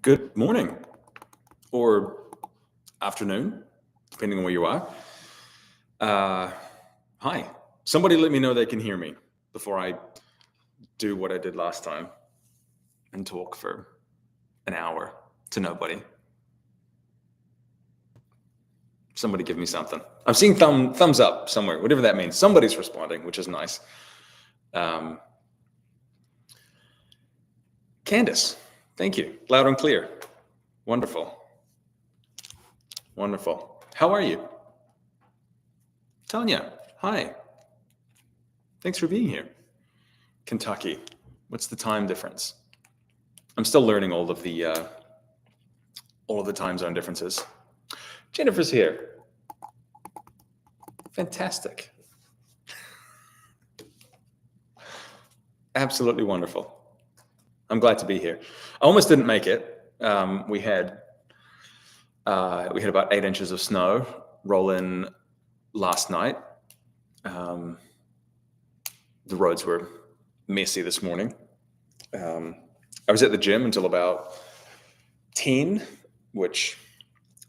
Good morning or afternoon, depending on where you are. Hi. Somebody let me know they can hear me before I do what I did last time and talk for an hour to nobody. Somebody give me something. I'm seeing thumbs up somewhere, whatever that means. Somebody's responding, which is nice. Candace, thank you. Loud and clear. Wonderful. Wonderful. How are you? Tanya, hi. Thanks for being here. Kentucky, what's the time difference? I'm still learning all of the time zone differences. Jennifer's here. Fantastic. Absolutely wonderful. I'm glad to be here. I almost didn't make it. We had about 8 inches of snow roll in last night. The roads were messy this morning. I was at the gym until about 10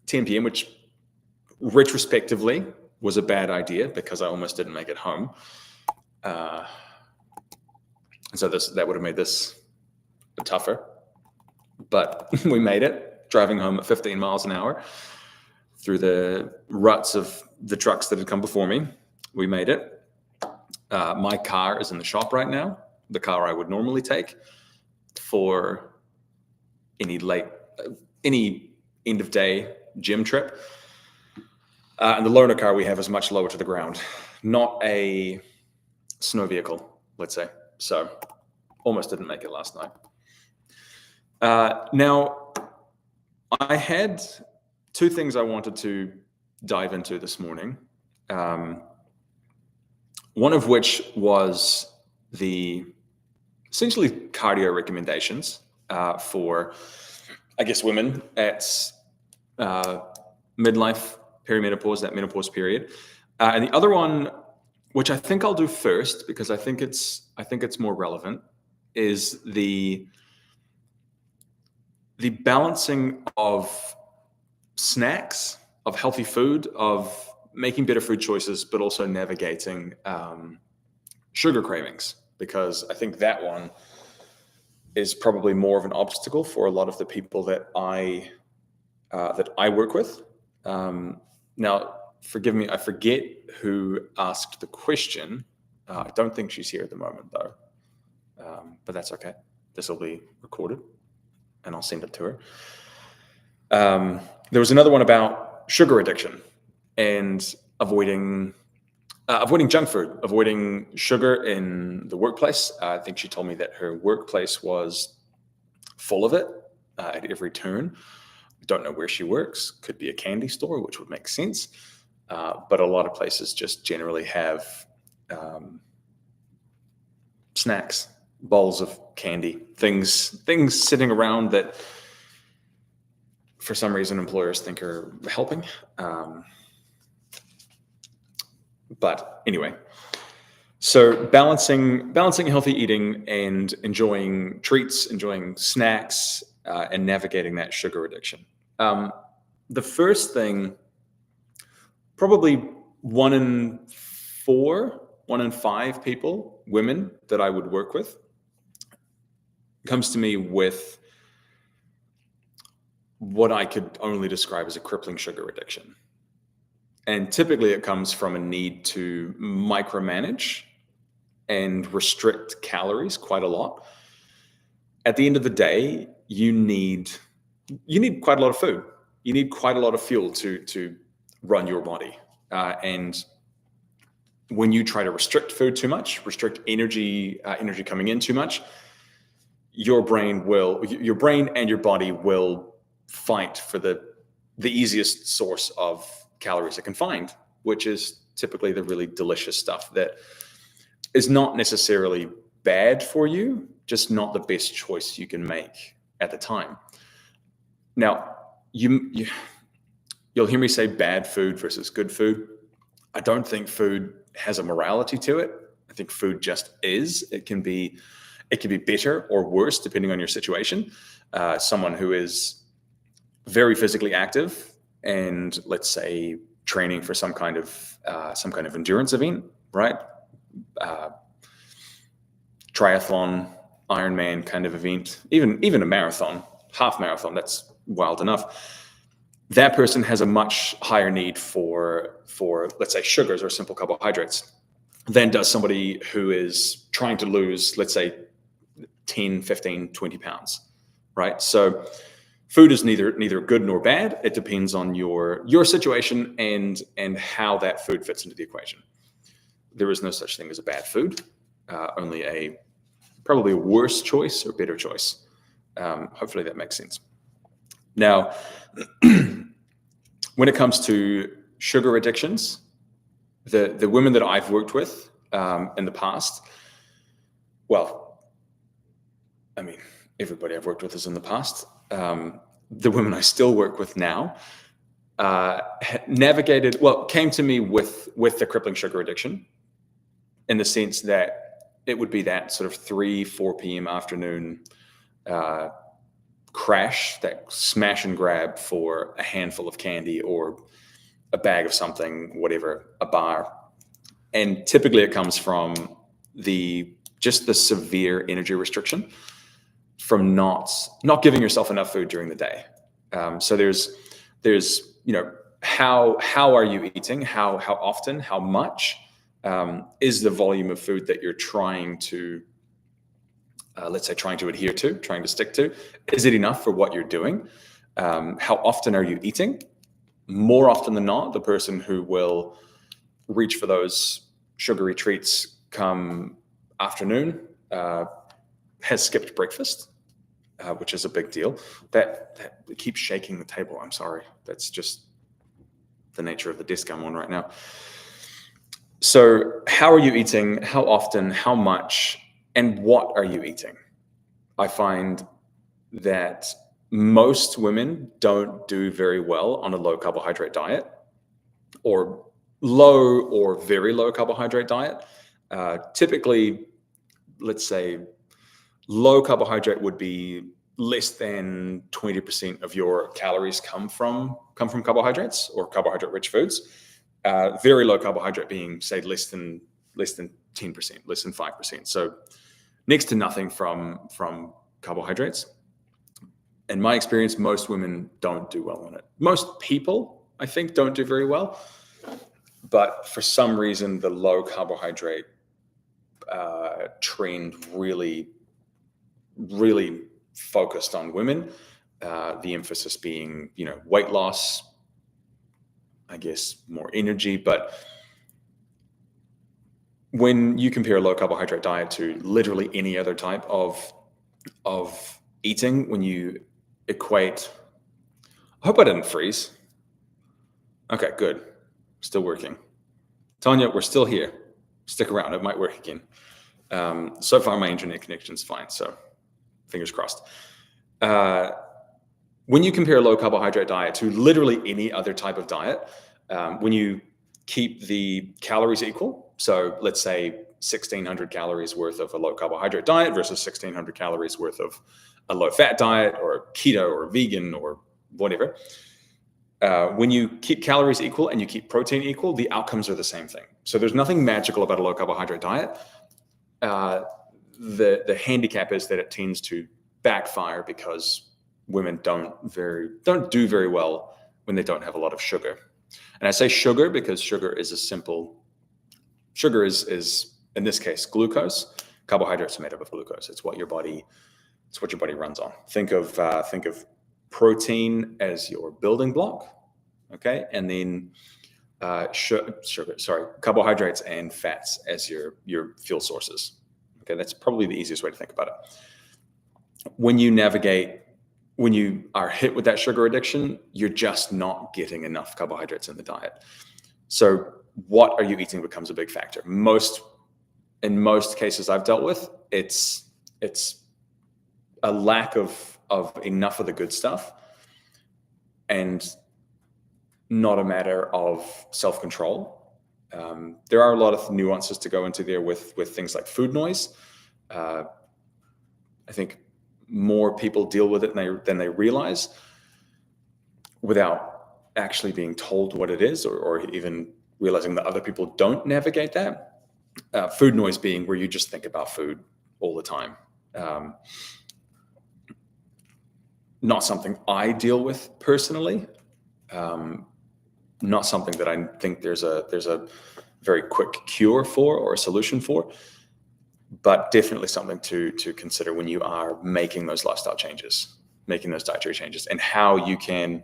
p.m., which retrospectively was a bad idea because I almost didn't make it home. So that would have made this tougher, but we made it, driving home at 15 miles an hour through the ruts of the trucks that had come before me. We made it. My car is in the shop right now, the car I would normally take for any end of day gym trip. And the loaner car we have is much lower to the ground, not a snow vehicle, let's say. So almost didn't make it last night. Now, I had 2 things I wanted to dive into this morning. One of which was the essentially cardio recommendations for, I guess, women at midlife, perimenopause, that menopause period. And the other one, which I think I'll do first because I think it's more relevant, is the balancing of snacks, of healthy food, of making better food choices, but also navigating sugar cravings, because I think that one is probably more of an obstacle for a lot of the people that I work with. Now, forgive me, I forget who asked the question. I don't think she's here at the moment, though, but that's okay. This will be recorded, and I'll send it to her. There was another one about sugar addiction and avoiding junk food, avoiding sugar in the workplace. I think she told me that her workplace was full of it at every turn. Don't know where she works. Could be a candy store, which would make sense. But a lot of places just generally have snacks, bowls of candy, things sitting around that for some reason employers think are helping. But anyway, so balancing healthy eating and enjoying treats, enjoying snacks, and navigating that sugar addiction. The first thing, probably 1 in 4, 1 in 5 people, women that I would work with, comes to me with what I could only describe as a crippling sugar addiction. And typically it comes from a need to micromanage and restrict calories quite a lot. At the end of the day, you need quite a lot of food. You need quite a lot of fuel to run your body. And when you try to restrict food too much, restrict energy coming in too much, your brain and your body will fight for the easiest source of calories it can find, which is typically the really delicious stuff that is not necessarily bad for you, just not the best choice you can make at the time. Now, you'll hear me say bad food versus good food. I don't think food has a morality to it. I think food just is. It can be It can be better or worse depending on your situation. Someone who is very physically active and, let's say, training for some kind of endurance event, right? Triathlon, Ironman kind of event, even a marathon, half marathon, that's wild enough. That person has a much higher need for let's say sugars or simple carbohydrates than does somebody who is trying to lose, let's say, 10, 15, 20 pounds, right? So food is neither good nor bad. It depends on your situation and how that food fits into the equation. There is no such thing as a bad food, only probably a worse choice or better choice. Hopefully that makes sense. Now, when it comes to sugar addictions, the women that I've worked with in the past, well, I mean, everybody I've worked with is in the past. The women I still work with now came to me with the crippling sugar addiction, in the sense that it would be that sort of 3-4 p.m. afternoon crash, that smash and grab for a handful of candy or a bag of something, whatever, a bar. And typically it comes from just the severe energy restriction from not giving yourself enough food during the day. So there's how are you eating? How often? How much? Is the volume of food that you're trying to adhere to, trying to stick to, is it enough for what you're doing? How often are you eating? More often than not, the person who will reach for those sugary treats come afternoon has skipped breakfast, which is a big deal. That keeps shaking the table. I'm sorry. That's just the nature of the desk I'm on right now. So how are you eating? How often? How much? And what are you eating? I find that most women don't do very well on a low carbohydrate diet, or low or very low carbohydrate diet. Typically, let's say low carbohydrate would be less than 20% of your calories come from carbohydrates or carbohydrate-rich foods. Very low carbohydrate being, say, less than 10%, less than 5%. So next to nothing from carbohydrates. In my experience, most women don't do well on it. Most people, I think, don't do very well. But for some reason, the low carbohydrate trend really focused on women. The emphasis being, weight loss, I guess more energy. But when you compare a low carbohydrate diet to literally any other type of eating, when you equate, I hope I didn't freeze. Okay, good. Still working. Tanya, we're still here. Stick around. It might work again. So far, my internet connection's fine. So fingers crossed. When you compare a low carbohydrate diet to literally any other type of diet, when you keep the calories equal, so let's say 1,600 calories worth of a low carbohydrate diet versus 1,600 calories worth of a low fat diet or keto or vegan or whatever. When you keep calories equal and you keep protein equal, the outcomes are the same thing. So there's nothing magical about a low carbohydrate diet. The handicap is that it tends to backfire because women don't do very well when they don't have a lot of sugar. And I say sugar because sugar is in this case glucose. Carbohydrates are made up of glucose. It's what your body runs on. Think of protein as your building block, okay, and then carbohydrates and fats as your fuel sources. Okay, that's probably the easiest way to think about it. When you are hit with that sugar addiction, you're just not getting enough carbohydrates in the diet. So what are you eating becomes a big factor. In most cases I've dealt with, it's a lack of enough of the good stuff, and not a matter of self-control. There are a lot of nuances to go into there with things like food noise. I think more people deal with it than they realize without actually being told what it is, or even realizing that other people don't navigate that. Food noise being where you just think about food all the time. Not something I deal with personally. Not something that I think there's a very quick cure for or a solution for, but definitely something to consider when you are making those lifestyle changes, making those dietary changes, and how you can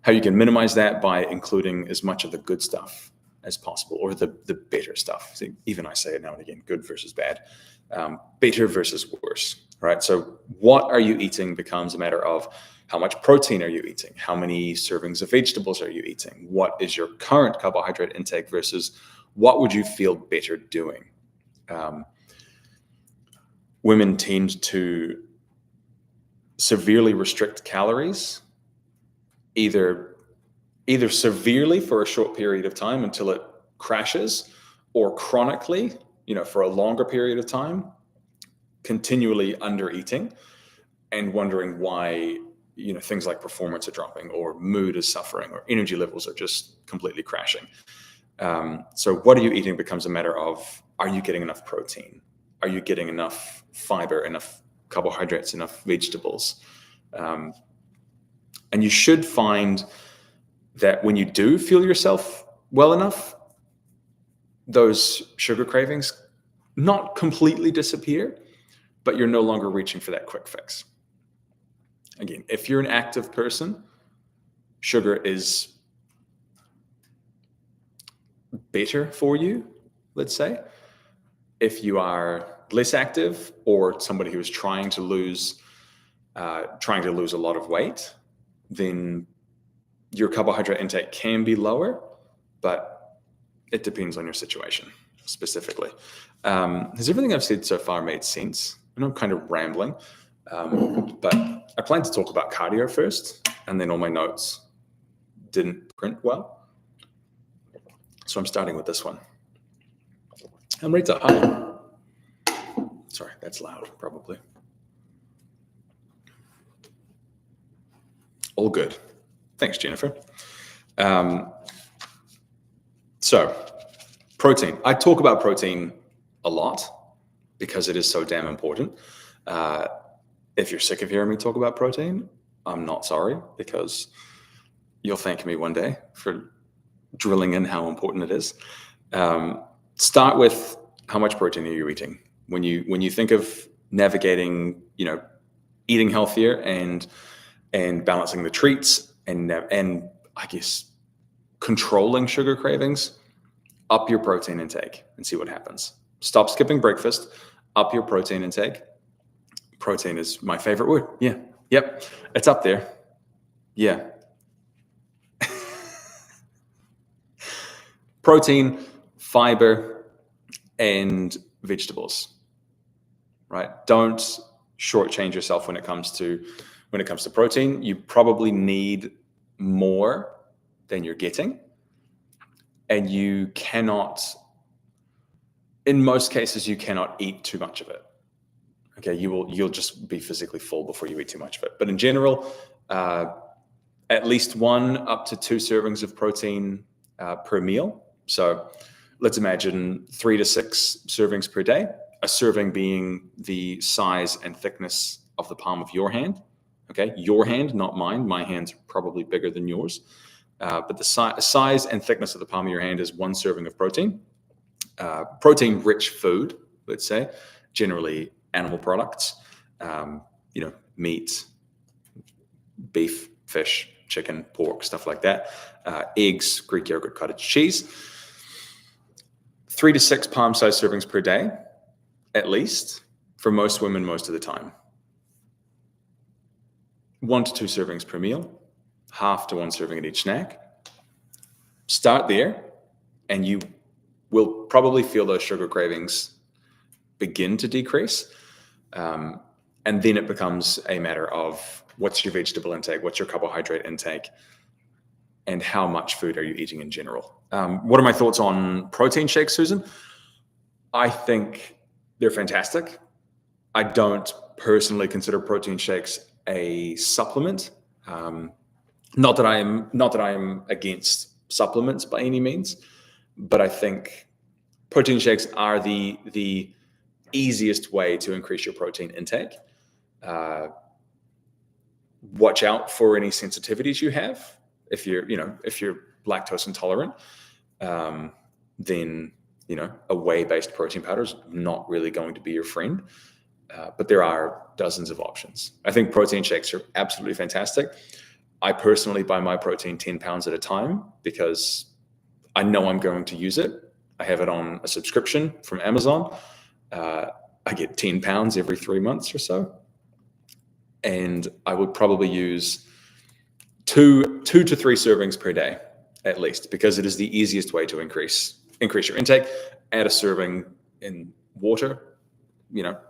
minimize that by including as much of the good stuff as possible, or the better stuff. See, even I say it now and again, good versus bad, better versus worse, right? So what are you eating becomes a matter of how much protein are you eating? How many servings of vegetables are you eating? What is your current carbohydrate intake versus what would you feel better doing? Women tend to severely restrict calories, either severely for a short period of time until it crashes, or chronically, for a longer period of time, continually under eating and wondering why, things like performance are dropping, or mood is suffering, or energy levels are just completely crashing. So what are you eating becomes a matter of, are you getting enough protein? Are you getting enough fiber, enough carbohydrates, enough vegetables? And you should find that when you do feel yourself well enough, those sugar cravings not completely disappear, but you're no longer reaching for that quick fix. Again, if you're an active person, sugar is better for you, let's say. If you are less active, or somebody who is trying to lose a lot of weight, then your carbohydrate intake can be lower, but it depends on your situation specifically. Has everything I've said so far made sense? I know I'm kind of rambling, but I plan to talk about cardio first, and then all my notes didn't print well. So I'm starting with this one. I'm ready to high. Sorry, that's loud, probably. All good. Thanks, Jennifer. So protein. I talk about protein a lot because it is so damn important. If you're sick of hearing me talk about protein, I'm not sorry, because you'll thank me one day for drilling in how important it is. Start with, how much protein are you eating? When you think of navigating, eating healthier and balancing the treats and I guess controlling sugar cravings, up your protein intake and see what happens. Stop skipping breakfast, up your protein intake. Protein is my favorite word. Yeah. Yep. It's up there. Yeah. Protein, fiber, and vegetables, right? Don't shortchange yourself when it comes to protein. You probably need more than you're getting, and you cannot, in most cases, you cannot eat too much of it. Okay, you'll just be physically full before you eat too much of it. But in general, at least 1 up to 2 servings of protein per meal. So let's imagine 3 to 6 servings per day, a serving being the size and thickness of the palm of your hand. Okay, your hand, not mine. My hand's probably bigger than yours. But the size and thickness of the palm of your hand is 1 serving of protein. Protein-rich food, let's say, generally animal products, meat, beef, fish, chicken, pork, stuff like that. Eggs, Greek yogurt, cottage cheese. 3 to 6 palm-sized servings per day, at least, for most women most of the time. 1 to 2 servings per meal, half to 1 serving at each snack. Start there, and you will probably feel those sugar cravings begin to decrease. And then it becomes a matter of, what's your vegetable intake, what's your carbohydrate intake, and how much food are you eating in general. What are my thoughts on protein shakes, Susan? I think they're fantastic. I don't personally consider protein shakes a supplement. Not that I am against supplements by any means, but I think protein shakes are the easiest way to increase your protein intake. Watch out for any sensitivities you have. If you're lactose intolerant, then a whey-based protein powder is not really going to be your friend. But there are dozens of options. I think protein shakes are absolutely fantastic. I personally buy my protein 10 pounds at a time because I know I'm going to use it. I have it on a subscription from Amazon. I get 10 pounds every 3 months or so. And I would probably use two to three servings per day, at least, because it is the easiest way to increase your intake. Add a serving in water,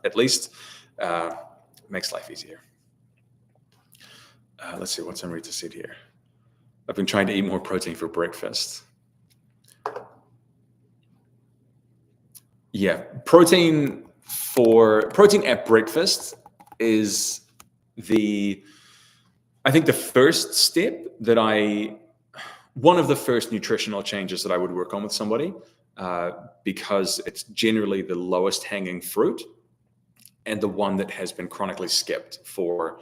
at least. Makes life easier. Let's see what's Amrita said here. I've been trying to eat more protein for breakfast. Yeah, protein at breakfast is I think the first step one of the first nutritional changes that I would work on with somebody, because it's generally the lowest hanging fruit and the one that has been chronically skipped for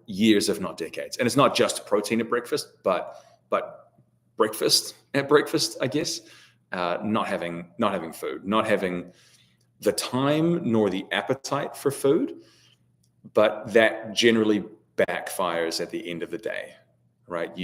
years, if not decades. And it's not just protein at breakfast, but breakfast at breakfast, I guess. Not having food, not having the time nor the appetite for food, but that generally backfires at the end of the day, right?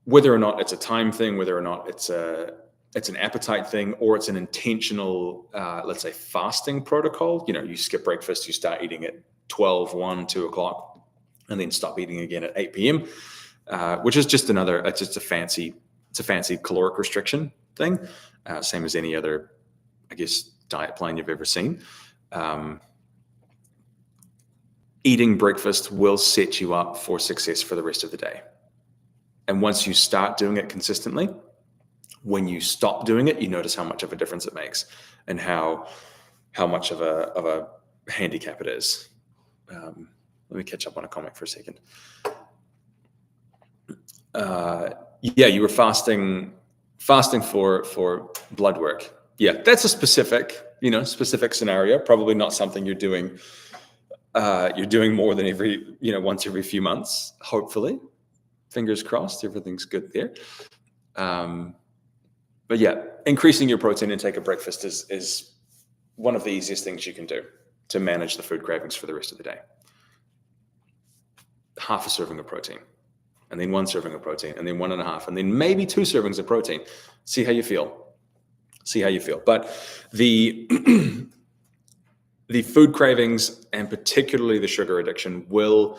Whether or not it's a time thing, whether or not it's an appetite thing, or it's an intentional, let's say, fasting protocol. You skip breakfast, you start eating at 12, 1, 2 o'clock, and then stop eating again at 8 p.m., which is just a fancy caloric restriction thing, same as any other, I guess, diet plan you've ever seen. Eating breakfast will set you up for success for the rest of the day. And once you start doing it consistently, when you stop doing it, you notice how much of a difference it makes and how much of a handicap it is. Let me catch up on a comment for a second. You were fasting for blood work. Yeah, that's a specific scenario. Probably not something you're doing. You're doing more than once every few months. Hopefully, fingers crossed, everything's good there. But yeah, increasing your protein intake at breakfast is one of the easiest things you can do to manage the food cravings for the rest of the day. Half a serving of protein, and then 1 serving of protein, and then 1.5, and then maybe 2 servings of protein. See how you feel. But the food cravings, and particularly the sugar addiction, will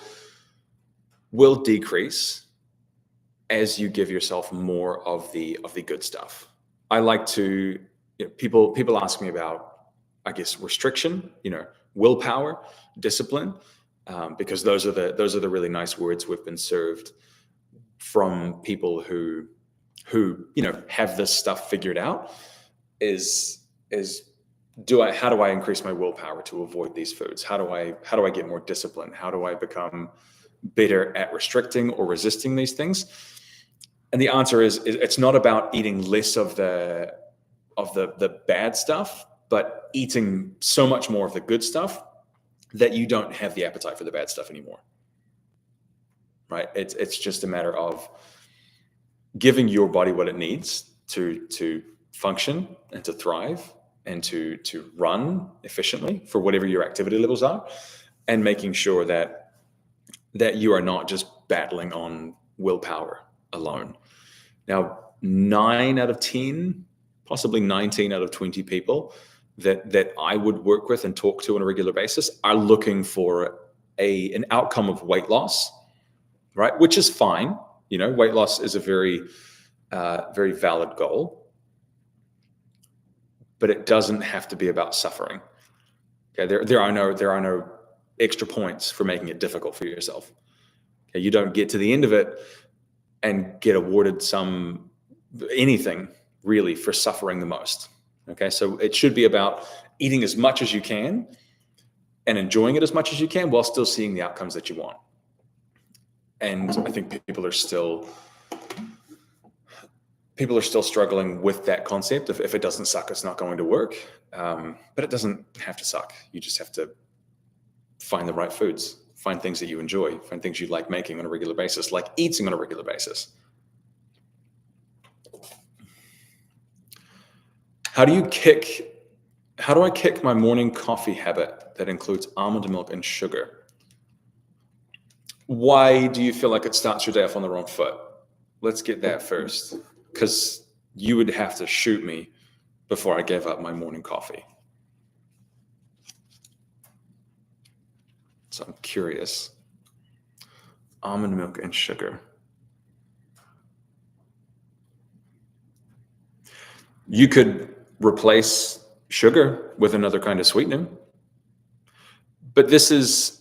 decrease as you give yourself more of the good stuff. I like to, people ask me about, I guess, restriction, willpower, discipline, because those are the really nice words we've been served from people who have this stuff figured out. How do I increase my willpower to avoid these foods? How do I get more discipline? How do I become better at restricting or resisting these things? And the answer is it's not about eating less of the bad stuff, but eating so much more of the good stuff that you don't have the appetite for the bad stuff anymore. Right? It's just a matter of giving your body what it needs to function and to thrive and to run efficiently for whatever your activity levels are, and making sure that you are not just battling on willpower alone. Now, 9 out of 10, possibly 19 out of 20 people that I would work with and talk to on a regular basis are looking for an outcome of weight loss, right? Which is fine. Weight loss is a very, very valid goal, but it doesn't have to be about suffering. Okay, there are no extra points for making it difficult for yourself. Okay, you don't get to the end of it and get awarded anything really for suffering the most. Okay, so it should be about eating as much as you can and enjoying it as much as you can while still seeing the outcomes that you want. And I think people are still struggling with that concept. If it doesn't suck, it's not going to work. But it doesn't have to suck. You just have to find the right foods, find things that you enjoy, find things you like making on a regular basis, like eating on a regular basis. How do I kick my morning coffee habit that includes almond milk and sugar? Why do you feel like it starts your day off on the wrong foot? Let's get that first, because you would have to shoot me before I gave up my morning coffee. So I'm curious. Almond milk and sugar. You could replace sugar with another kind of sweetener. But this is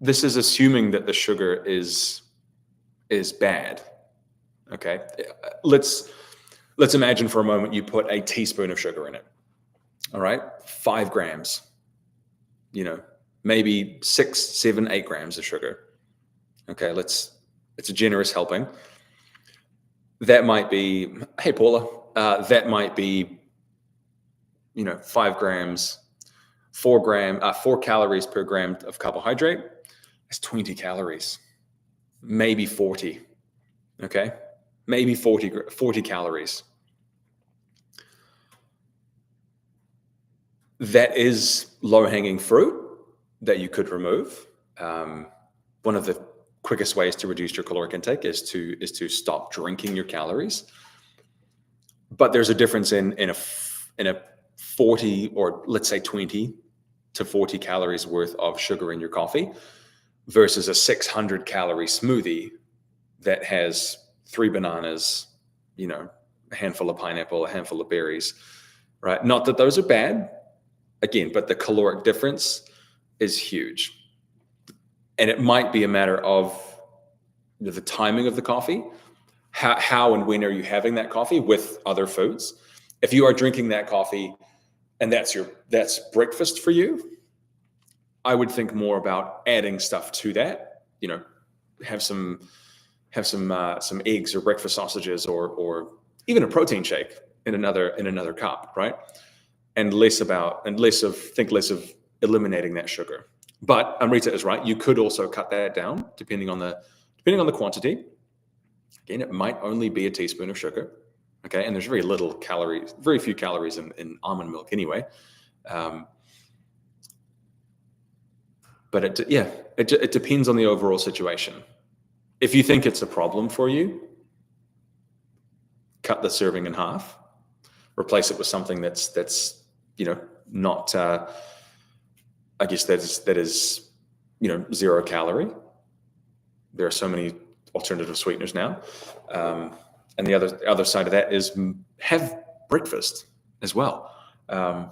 assuming that the sugar is bad. Okay? Let's imagine for a moment you put a teaspoon of sugar in it. All right? 5 grams. Maybe 6, 7, 8 grams of sugar. Okay, it's a generous helping. That might be, hey Paula, that might be 5 grams, 4 calories per gram of carbohydrate. That's 20 calories, maybe 40. Okay, maybe 40 calories. That is low-hanging fruit that you could remove. One of the quickest ways to reduce your caloric intake is to stop drinking your calories. But there's a difference in a 40, or let's say 20 to 40 calories worth of sugar in your coffee versus a 600 calorie smoothie that has 3 bananas, a handful of pineapple, a handful of berries, right? Not that those are bad, again, but the caloric difference is huge. And it might be a matter of the timing of the coffee. How and when are you having that coffee with other foods? If you are drinking that coffee and that's breakfast for you, I would think more about adding stuff to that. Have some eggs or breakfast sausages or even a protein shake in another cup, right? And less of eliminating that sugar. But Amrita is right. You could also cut that down depending on the quantity. Again, it might only be a teaspoon of sugar. Okay, and there's very few calories in almond milk anyway. But it depends on the overall situation. If you think it's a problem for you, cut the serving in half, replace it with something that's not. I guess that is 0 calorie. There are so many alternative sweeteners now, and the other side of that is have breakfast as well. Am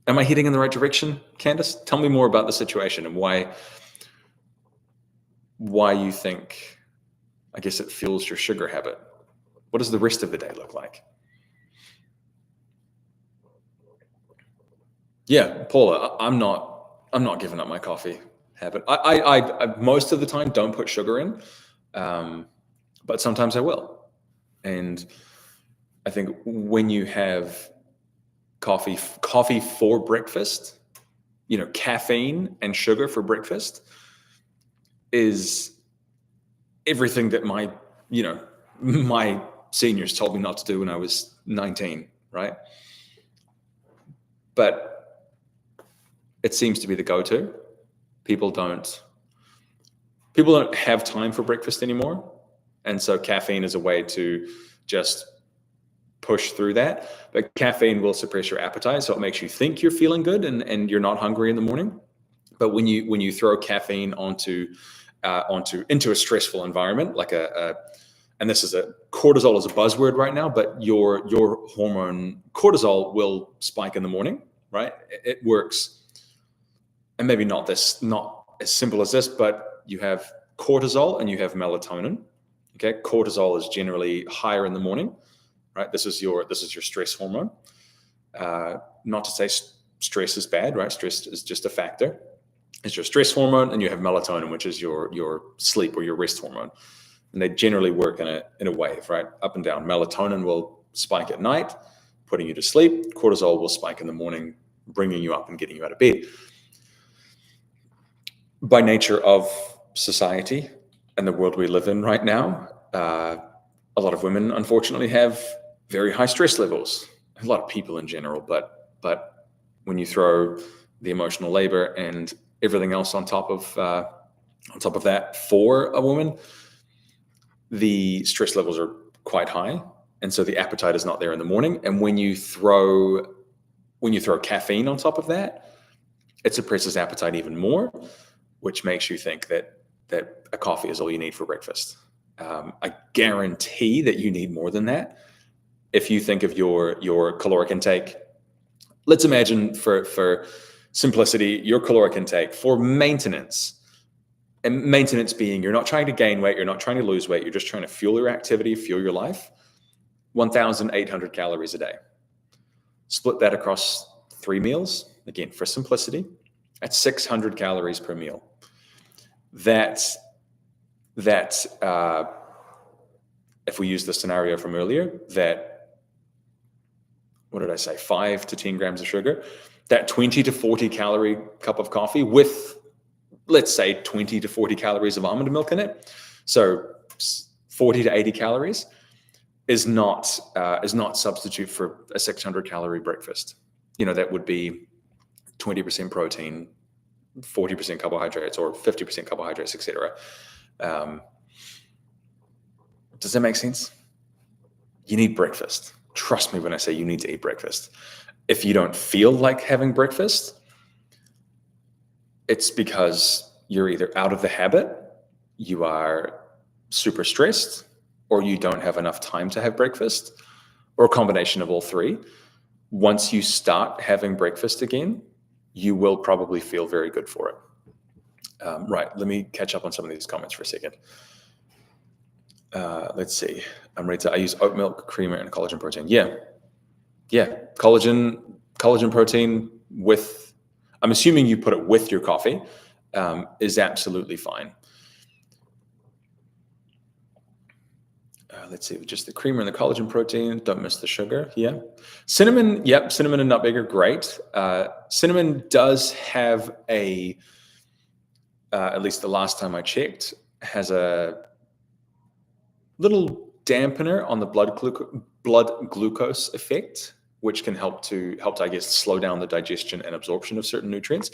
I heading in the right direction, Candace? Tell me more about the situation and why you think, I guess, it fuels your sugar habit. What does the rest of the day look like? Yeah, Paula, I'm not giving up my coffee habit. I most of the time don't put sugar in, but sometimes I will. And I think when you have coffee for breakfast, caffeine and sugar for breakfast is everything that my seniors told me not to do when I was 19, right? But it seems to be the go-to. People don't have time for breakfast anymore. And so caffeine is a way to just push through that. But caffeine will suppress your appetite, so it makes you think you're feeling good and you're not hungry in the morning. But when you throw caffeine into a stressful environment, like and this is cortisol is a buzzword right now, but your hormone cortisol will spike in the morning, right? It works. And maybe not as simple as this, but you have cortisol and you have melatonin. Okay, cortisol is generally higher in the morning, right? This is your stress hormone. Not to say stress is bad, right? Stress is just a factor. It's your stress hormone, and you have melatonin, which is your sleep or your rest hormone. And they generally work in a wave, right? Up and down. Melatonin will spike at night, putting you to sleep. Cortisol will spike in the morning, bringing you up and getting you out of bed. By nature of society and the world we live in right now, a lot of women, unfortunately, have very high stress levels. A lot of people in general, but when you throw the emotional labor and everything else on top of that for a woman, the stress levels are quite high, and so the appetite is not there in the morning. And when you throw caffeine on top of that, it suppresses appetite even more, which makes you think that a coffee is all you need for breakfast. I guarantee that you need more than that. If you think of your caloric intake, let's imagine for simplicity, your caloric intake for maintenance, and maintenance being you're not trying to gain weight, you're not trying to lose weight, you're just trying to fuel your activity, fuel your life, 1,800 calories a day. Split that across 3 meals, again, for simplicity, that's 600 calories per meal. That if we use the scenario from earlier, that, what did I say, 5 to 10 grams of sugar, that 20 to 40 calorie cup of coffee with, let's say, 20 to 40 calories of almond milk in it, so 40 to 80 calories, is not substitute for a 600 calorie breakfast. That would be 20% protein, 40% carbohydrates, or 50% carbohydrates, etc. Does that make sense? You need breakfast. Trust me when I say you need to eat breakfast. If you don't feel like having breakfast, it's because you're either out of the habit, you are super stressed, or you don't have enough time to have breakfast, or a combination of all three. Once you start having breakfast again, you will probably feel very good for it. Right, let me catch up on some of these comments for a second. Let's see. I use oat milk, creamer, and collagen protein. Yeah. Collagen protein with, I'm assuming you put it with your coffee, is absolutely fine. Let's see, just the creamer and the collagen protein. Don't miss the sugar. Yeah. Cinnamon. Yep. Cinnamon and nutmeg are great. Cinnamon does have at least the last time I checked, has a little dampener on the blood glucose effect, which can help to I guess slow down the digestion and absorption of certain nutrients.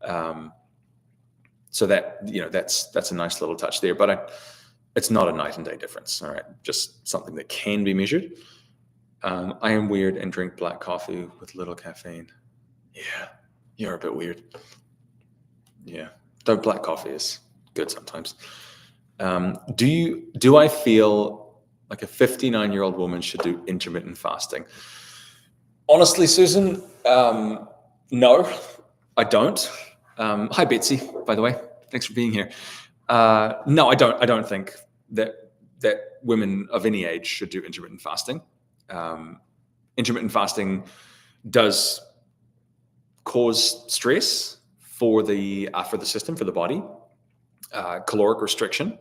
So that that's a nice little touch there, but it's not a night and day difference. All right, just something that can be measured. I am weird and drink black coffee with little caffeine. Yeah, you're a bit weird. Yeah, though black coffee is good sometimes. Do I feel like a 59-year-old woman should do intermittent fasting? Honestly, Susan, no, I don't. Hi, Betsy, by the way. Thanks for being here. No, I don't think that women of any age should do intermittent fasting. Intermittent fasting does cause stress for the system, for the body. Caloric restriction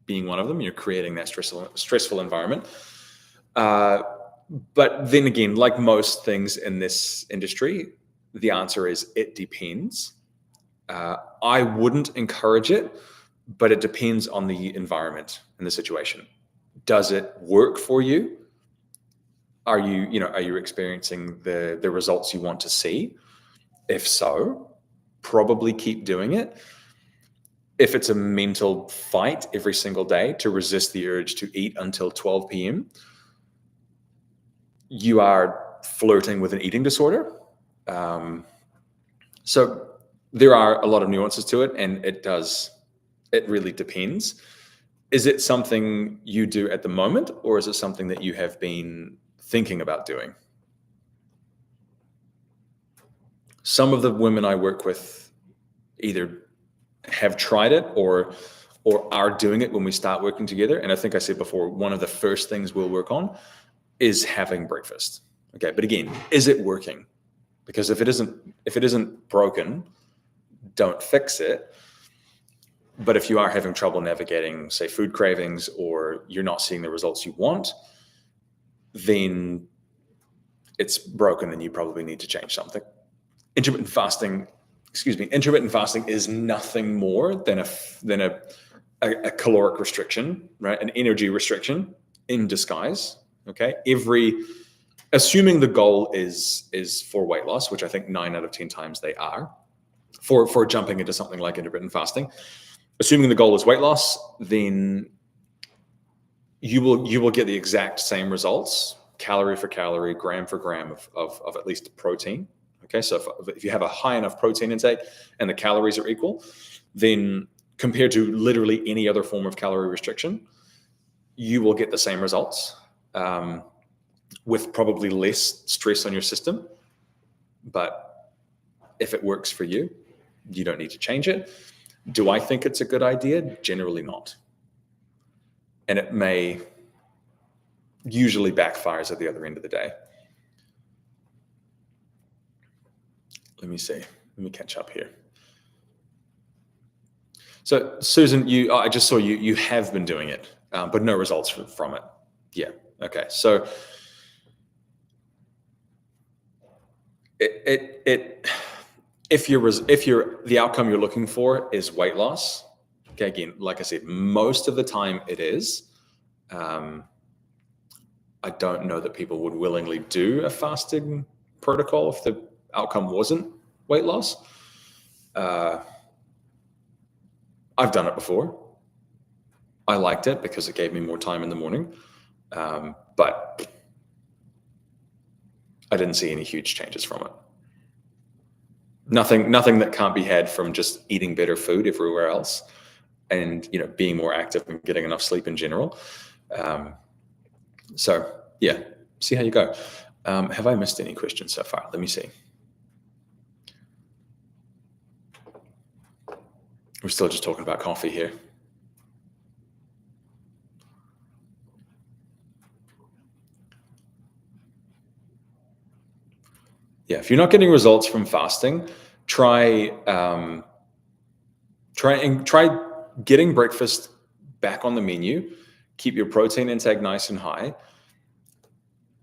being one of them. You're creating that stressful environment. But then again, like most things in this industry, the answer is it depends. I wouldn't encourage it, but it depends on the environment and the situation. Does it work for you? Are you experiencing the results you want to see? If so, probably keep doing it. If it's a mental fight every single day to resist the urge to eat until 12 p.m., you are flirting with an eating disorder. So there are a lot of nuances to it, and it really depends. Is it something you do at the moment, or is it something that you have been thinking about doing? Some of the women I work with either have tried it or are doing it when we start working together. And I think I said before, one of the first things we'll work on is having breakfast. Okay, but again, is it working? Because if it isn't broken, don't fix it. But if you are having trouble navigating, say, food cravings, or you're not seeing the results you want, then it's broken and you probably need to change something. Intermittent fasting is nothing more than a caloric restriction, right? An energy restriction in disguise. Okay. Assuming the goal is for weight loss, which I think 9 out of 10 times they are, for jumping into something like intermittent fasting, assuming the goal is weight loss, then you will get the exact same results, calorie for calorie, gram for gram of at least protein. Okay, so if you have a high enough protein intake and the calories are equal, then compared to literally any other form of calorie restriction, you will get the same results with probably less stress on your system. But if it works for you, you don't need to change it. Do I think it's a good idea? Generally not. And it usually backfires at the other end of the day. Let me see. Let me catch up here. So Susan, I just saw you have been doing it, but no results from it. Yeah. Okay. So if the outcome you're looking for is weight loss, okay, again, like I said, most of the time it is. I don't know that people would willingly do a fasting protocol if the outcome wasn't weight loss. I've done it before. I liked it because it gave me more time in the morning, but I didn't see any huge changes from it. Nothing that can't be had from just eating better food everywhere else, and being more active and getting enough sleep in general. So yeah, see how you go. Have I missed any questions so far? Let me see. We're still just talking about coffee here. Yeah, if you're not getting results from fasting, try getting breakfast back on the menu. Keep your protein intake nice and high.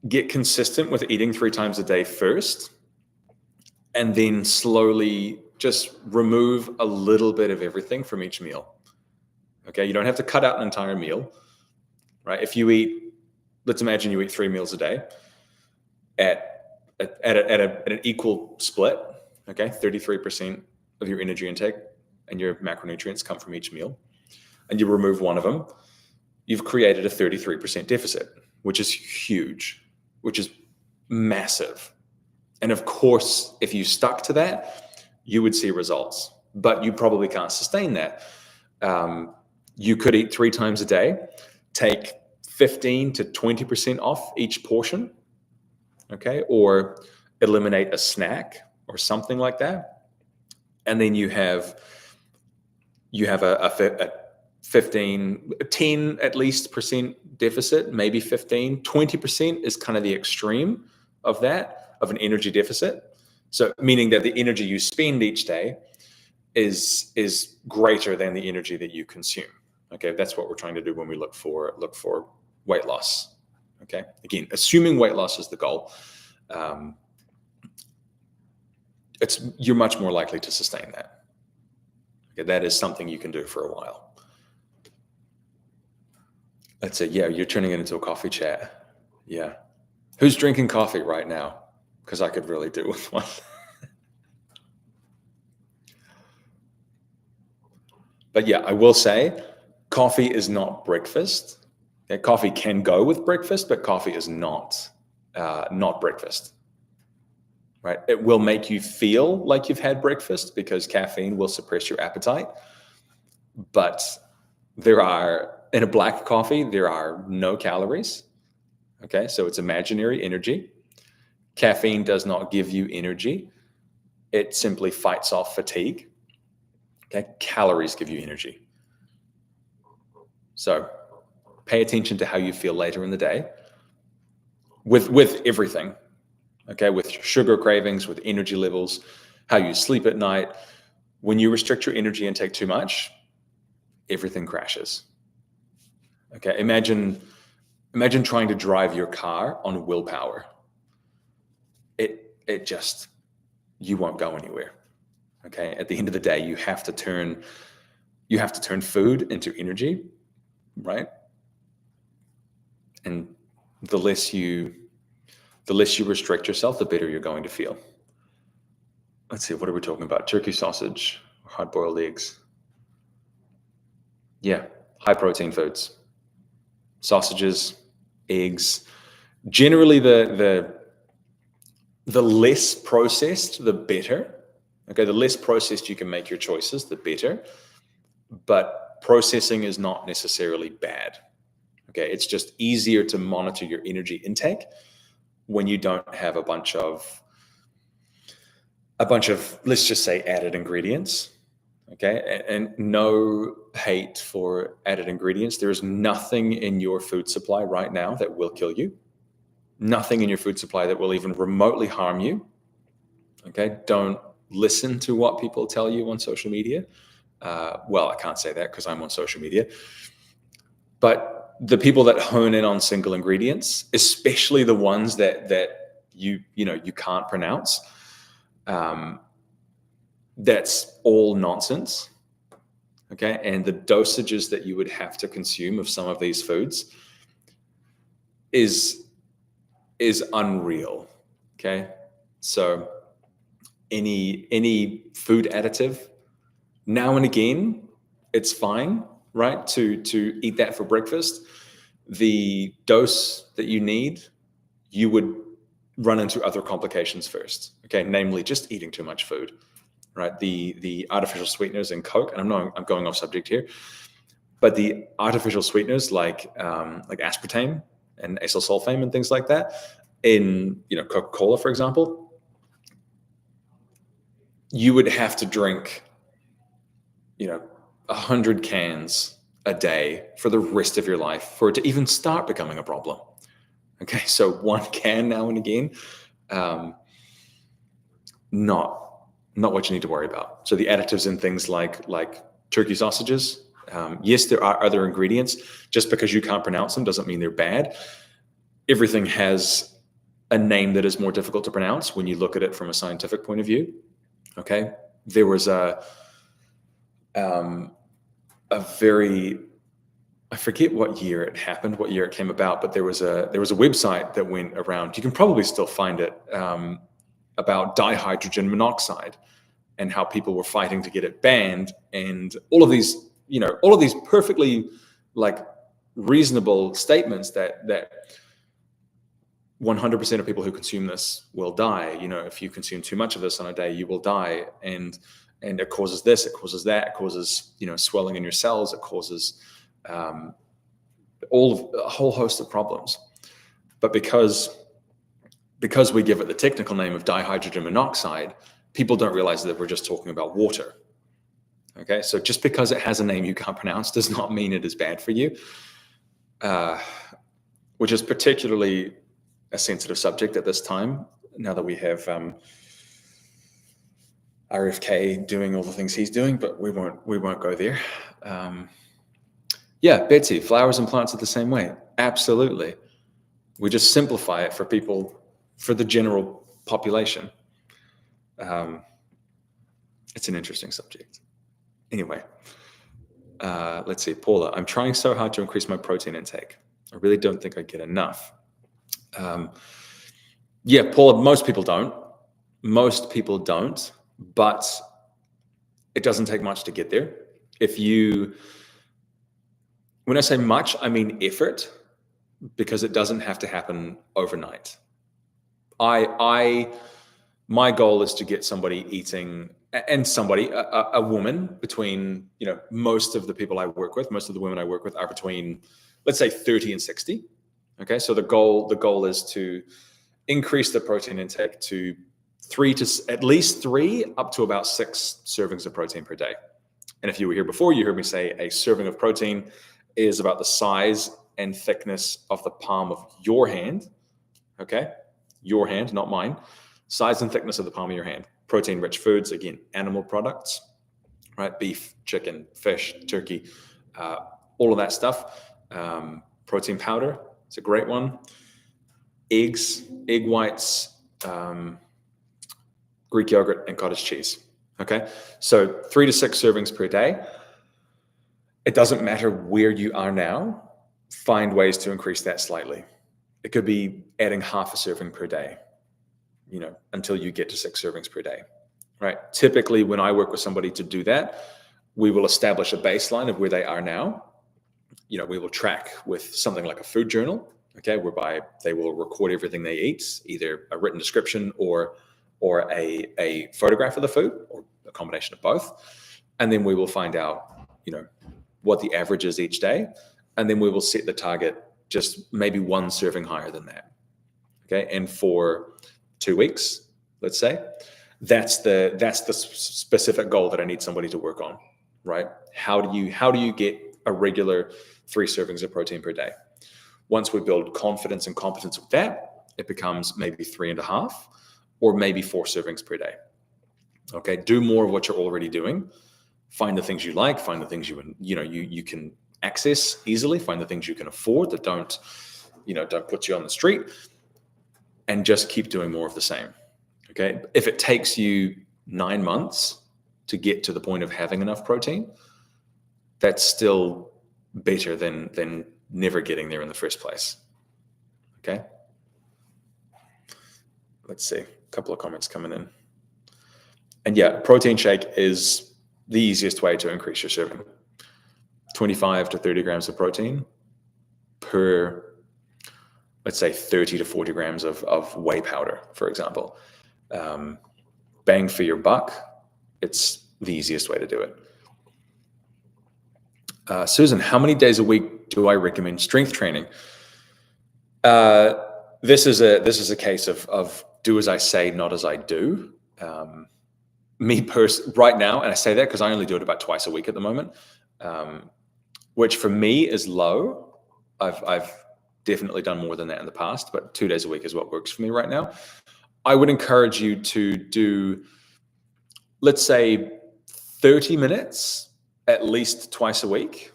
Get consistent with eating 3 times a day first, and then slowly just remove a little bit of everything from each meal. Okay, you don't have to cut out an entire meal, right? Let's imagine you eat 3 meals a day at an equal split. Okay, 33% of your energy intake and your macronutrients come from each meal, and you remove one of them, you've created a 33% deficit, which is huge, which is massive. And of course, if you stuck to that, you would see results, but you probably can't sustain that. You could eat 3 times a day, take 15 to 20% off each portion, okay, or eliminate a snack or something like that. And then you have a 10 at least percent deficit, maybe 15, 20% is kind of the extreme of that, of an energy deficit. So meaning that the energy you spend each day is greater than the energy that you consume. Okay, that's what we're trying to do when we look for weight loss. Okay, again, assuming weight loss is the goal, you're much more likely to sustain that. Okay, that is something you can do for a while. Let's say, yeah, you're turning it into a coffee chat. Yeah, who's drinking coffee right now? Because I could really do with one. But yeah, I will say, coffee is not breakfast. Okay? Coffee can go with breakfast, but coffee is not breakfast. Right? It will make you feel like you've had breakfast because caffeine will suppress your appetite. But in a black coffee, there are no calories. Okay, so it's imaginary energy. Caffeine does not give you energy. It simply fights off fatigue. Okay, calories give you energy. So pay attention to how you feel later in the day with everything. okay, with sugar cravings, with energy levels, how you sleep at night. When you restrict your energy intake too much, everything crashes. Okay, imagine trying to drive your car on willpower. It just, you won't go anywhere. Okay, at the end of the day, you have to turn food into energy, right? And the less you restrict yourself, the better you're going to feel. Let's see, what are we talking about? Turkey sausage, hard-boiled eggs. Yeah, high protein foods, sausages, eggs. Generally, the less processed, the better. Okay, the less processed you can make your choices, the better. But processing is not necessarily bad. Okay, it's just easier to monitor your energy intake when you don't have a bunch of, let's just say, added ingredients. Okay, and no hate for added ingredients. There is nothing in your food supply right now that will kill you. Nothing in your food supply that will even remotely harm you. Okay, don't listen to what people tell you on social media. Well, I can't say that because I'm on social media. But the people that hone in on single ingredients, especially the ones that you can't pronounce, that's all nonsense. Okay, and the dosages that you would have to consume of some of these foods is unreal. Okay, so any food additive, now and again, it's fine, right? To eat that for breakfast. The dose that you need, you would run into other complications first. Okay, namely just eating too much food, right? The artificial sweeteners in Coke, and I'm going off subject here, but the artificial sweeteners like aspartame and acyl sulfame and things like that in Coca-Cola, for example, you would have to drink 100 cans a day for the rest of your life for it to even start becoming a problem. Okay, so one can now and again, not what you need to worry about. So the additives in things like turkey sausages, yes, there are other ingredients. Just because you can't pronounce them doesn't mean they're bad. Everything has a name that is more difficult to pronounce when you look at it from a scientific point of view. Okay, there was a very, I forget what year it happened, what year it came about, but there was a website that went around. You can probably still find it, about dihydrogen monoxide and how people were fighting to get it banned, and all of these perfectly reasonable statements that 100% of people who consume this will die. If you consume too much of this on a day, you will die, and it causes this, it causes that, it causes swelling in your cells, it causes a whole host of problems. But because we give it the technical name of dihydrogen monoxide, people don't realize that we're just talking about water. Okay, so just because it has a name you can't pronounce does not mean it is bad for you, which is particularly a sensitive subject at this time, now that we have RFK doing all the things he's doing, but we won't go there. Yeah, Betsy, flowers and plants are the same way. Absolutely. We just simplify it for people, for the general population. It's an interesting subject. Anyway, let's see, Paula, I'm trying so hard to increase my protein intake. I really don't think I get enough. Yeah, Paula, most people don't, but it doesn't take much to get there. When I say much, I mean effort, because it doesn't have to happen overnight. My goal is to get somebody eating, and a woman, between, most of the people I work with, most of the women I work with are between, let's say, 30 and 60. Okay, so the goal is to increase the protein intake to at least 3 up to about 6 servings of protein per day. And if you were here before, you heard me say a serving of protein is about the size and thickness of the palm of your hand. Okay, your hand, not mine, size and thickness of the palm of your hand. Protein-rich foods, again, animal products, right? Beef, chicken, fish, turkey, all of that stuff. Protein powder, it's a great one. Eggs, egg whites, Greek yogurt, and cottage cheese. Okay, so 3 to 6 servings per day. It doesn't matter where you are now. Find ways to increase that slightly. It could be adding half a serving per day, until you get to 6 servings per day, right? Typically, when I work with somebody to do that, we will establish a baseline of where they are now. We will track with something like a food journal, okay, whereby they will record everything they eat, either a written description or a photograph of the food, or a combination of both. And then we will find out, what the average is each day. And then we will set the target just maybe 1 serving higher than that. Okay. And for 2 weeks, let's say, that's the specific goal that I need somebody to work on, right? How do you get a regular 3 servings of protein per day? Once we build confidence and competence with that, it becomes maybe 3.5 or maybe 4 servings per day. Okay. Do more of what you're already doing. Find the things you like, find the things you can access easily, find the things you can afford that don't put you on the street, and just keep doing more of the same. Okay. If it takes you 9 months to get to the point of having enough protein, that's still better than never getting there in the first place. Okay. Let's see, a couple of comments coming in. And yeah, protein shake is the easiest way to increase your serving. 25 to 30 grams of protein per, let's say, 30 to 40 grams of whey powder, for example. Bang for your buck. It's the easiest way to do it. Susan, how many days a week do I recommend strength training? This is a case of do as I say, not as I do. Right now, and I say that because I only do it about twice a week at the moment, which for me is low. I've definitely done more than that in the past, but 2 days a week is what works for me right now. I would encourage you to do, let's say, 30 minutes at least twice a week,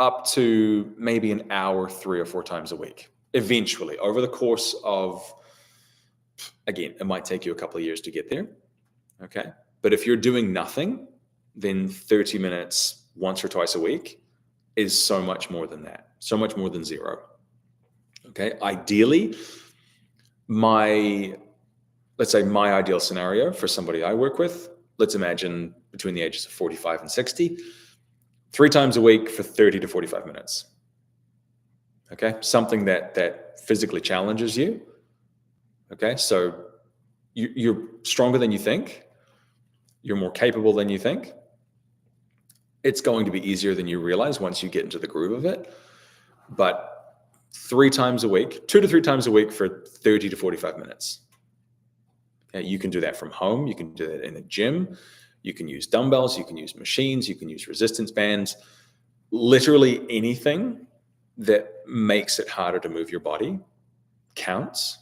up to maybe an hour 3 or 4 times a week. Eventually, over the course of, again, it might take you a couple of years to get there. Okay. But if you're doing nothing, then 30 minutes once or twice a week is so much more than that, so much more than 0. Okay. Ideally, let's say my ideal scenario for somebody I work with, let's imagine between the ages of 45 and 60, 3 times a week for 30 to 45 minutes. Okay. Something that physically challenges you. Okay. So you're stronger than you think. You're more capable than you think. It's going to be easier than you realize once you get into the groove of it. But 3 times a week, 2 to 3 times a week for 30 to 45 minutes. Okay, you can do that from home. You can do that in a gym. You can use dumbbells. You can use machines. You can use resistance bands. Literally anything that makes it harder to move your body counts.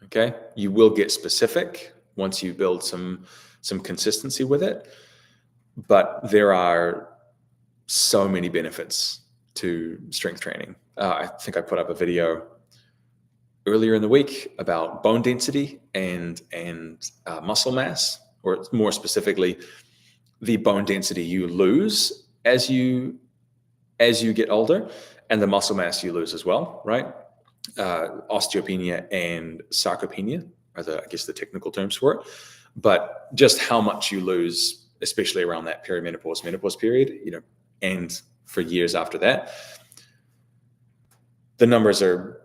Okay, you will get specific once you build some consistency with it, but there are so many benefits to strength training. I think I put up a video earlier in the week about bone density and muscle mass, or more specifically, the bone density you lose as you get older, and the muscle mass you lose as well, right? Osteopenia and sarcopenia are I guess the technical terms for it, but just how much you lose, especially around that perimenopause, menopause period, and for years after that, the numbers are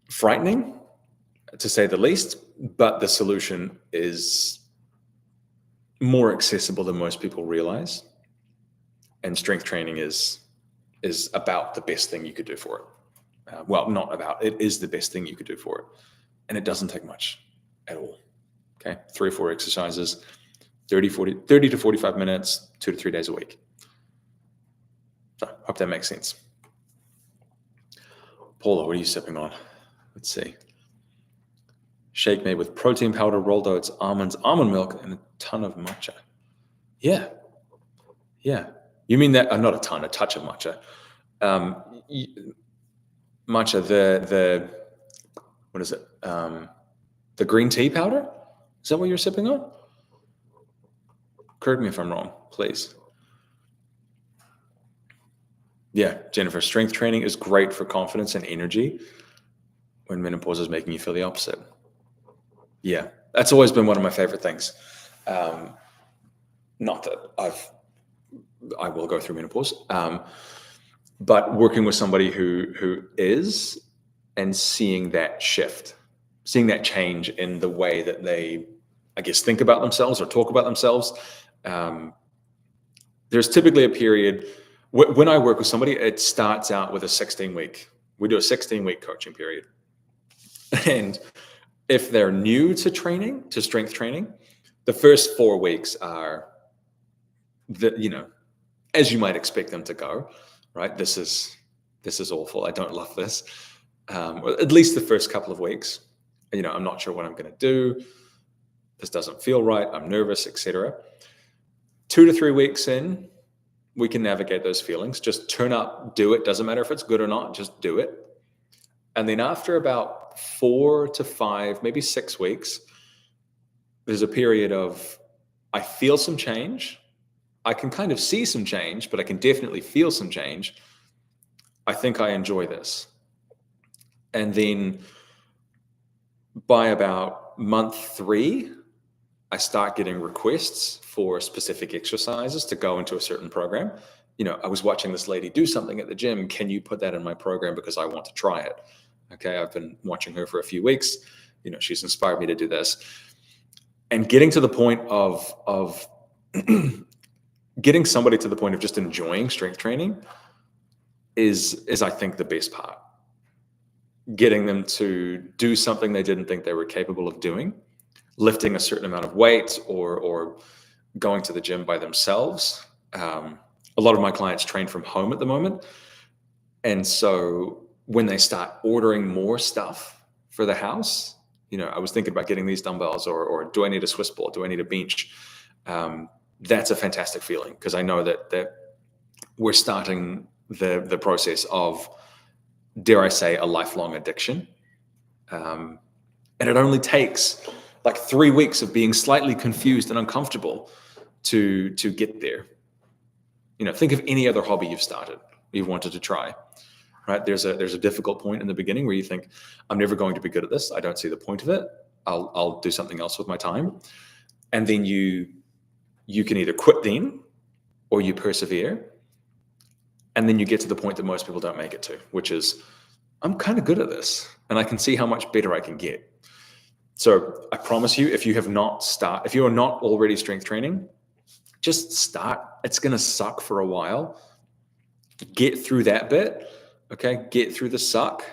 frightening, to say the least, but the solution is more accessible than most people realize. And strength training is about the best thing you could do for it. Well, not about, it is the best thing you could do for it. And it doesn't take much at all. Okay. 3 or 4 exercises, 30 to 45 minutes, 2 to 3 days a week. So hope that makes sense. Paula, what are you sipping on? Let's see. Shake made with protein powder, rolled oats, almonds, almond milk, and a ton of matcha. Yeah. Yeah. You mean that? Not a ton, a touch of matcha. Matcha, the what is it? The green tea powder? Is that what you're sipping on? Correct me if I'm wrong, please. Yeah, Jennifer, strength training is great for confidence and energy when menopause is making you feel the opposite. Yeah, that's always been one of my favorite things. Not that I will go through menopause, but working with somebody who is, and seeing that shift, seeing that change in the way that they, I guess, think about themselves or talk about themselves. There's typically a period when I work with somebody, it starts out with a 16-week. We do a 16-week coaching period. And if they're new to training, to strength training, the first 4 weeks are as you might expect them to go, right? This is awful. I don't love this. At least the first couple of weeks, I'm not sure what I'm going to do. This doesn't feel right. I'm nervous, etc. 2 to 3 weeks in, we can navigate those feelings. Just turn up, do it. Doesn't matter if it's good or not, just do it. And then after about 4 to 5, maybe 6 weeks, there's a period of, I feel some change. I can kind of see some change, but I can definitely feel some change. I think I enjoy this. And then by about month 3, I start getting requests for specific exercises to go into a certain program. I was watching this lady do something at the gym. Can you put that in my program because I want to try it? Okay, I've been watching her for a few weeks. She's inspired me to do this. And getting to the point of getting somebody to the point of just enjoying strength training is I think the best part. Getting them to do something they didn't think they were capable of doing, lifting a certain amount of weight or going to the gym by themselves. A lot of my clients train from home at the moment. And so when they start ordering more stuff for the house, I was thinking about getting these dumbbells or do I need a Swiss ball? Do I need a bench? That's a fantastic feeling because I know that we're starting the process of, dare I say, a lifelong addiction. And it only takes like 3 weeks of being slightly confused and uncomfortable to get there. Think of any other hobby you've started, you've wanted to try, right? There's a difficult point in the beginning where you think, I'm never going to be good at this. I don't see the point of it. I'll do something else with my time. And then you can either quit then or you persevere. And then you get to the point that most people don't make it to, which is, I'm kind of good at this and I can see how much better I can get. So I promise you, if you are not already strength training, just start. It's going to suck for a while. Get through that bit. Okay. Get through the suck.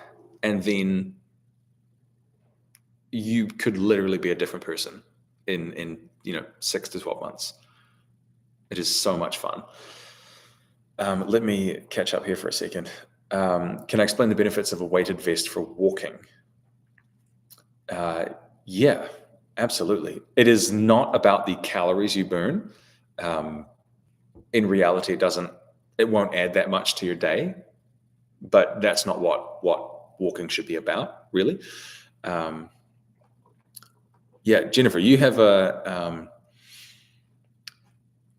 And then you could literally be a different person in 6 to 12 months. It is so much fun. Let me catch up here for a second. Can I explain the benefits of a weighted vest for walking? Yeah, absolutely. It is not about the calories you burn. In reality, it won't add that much to your day, but that's not what walking should be about, really. Yeah, Jennifer, you have a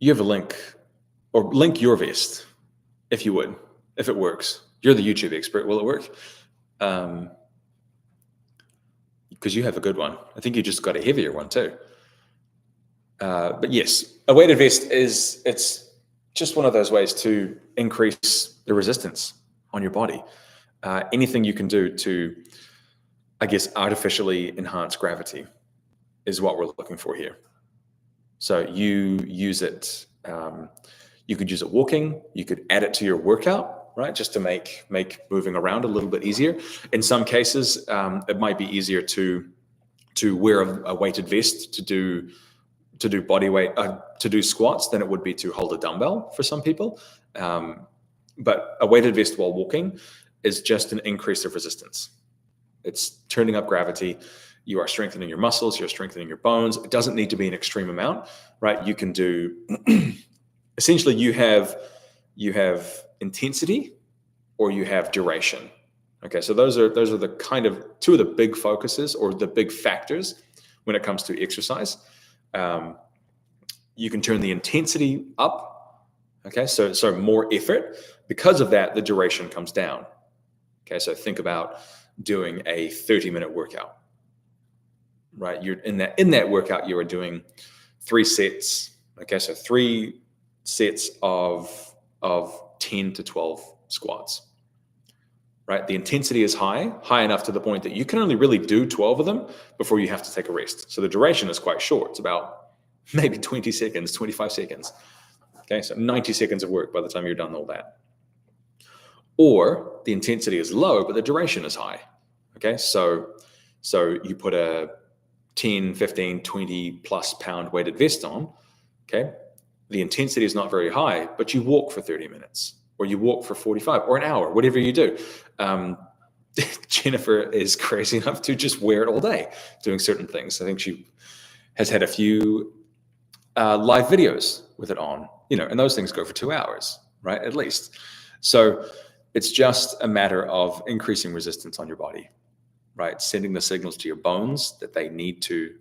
link, or link your vest, if you would, if it works. You're the YouTube expert. Will it work? Because you have a good one. I think you just got a heavier one too. But yes, a weighted vest it's just one of those ways to increase the resistance on your body. Anything you can do to, I guess, artificially enhance gravity is what we're looking for here. So you use it, you could use it walking, you could add it to your workout, right? Just to make moving around a little bit easier. In some cases, it might be easier to wear a weighted vest to do body weight, to do squats than it would be to hold a dumbbell for some people. But a weighted vest while walking is just an increase of resistance. It's turning up gravity. You are strengthening your muscles, you're strengthening your bones. It doesn't need to be an extreme amount, right? You can do, essentially you have intensity or you have duration. Okay, so those are the kind of two of the big focuses or the big factors when it comes to exercise. You can turn the intensity up. Okay, so more effort. Because of that, the duration comes down. Okay, so think about doing a 30-minute workout. Right, you're in that workout, you are doing 3 sets. Okay, so 3 sets of 10 to 12 squats. Right, the intensity is high enough to the point that you can only really do 12 of them before you have to take a rest. So the duration is quite short. It's about maybe 20 seconds, 25 seconds. Okay, so 90 seconds of work by the time you're done all that. Or the intensity is low, but the duration is high. Okay, so you put a 10, 15, 20 plus pound weighted vest on. Okay, the intensity is not very high, but you walk for 30 minutes or you walk for 45 or an hour, whatever you do. Jennifer is crazy enough to just wear it all day doing certain things. I think she has had a few live videos with it on, and those things go for 2 hours, right? At least. So it's just a matter of increasing resistance on your body, right? Sending the signals to your bones that they need to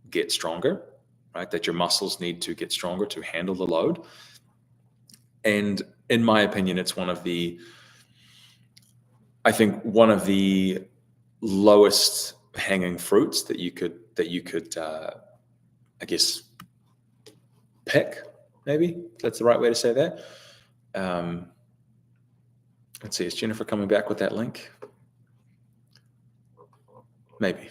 get stronger, right? That your muscles need to get stronger to handle the load. And in my opinion, it's one of the lowest hanging fruits that you could I guess pick, maybe that's the right way to say that. Let's see, is Jennifer coming back with that link? Maybe.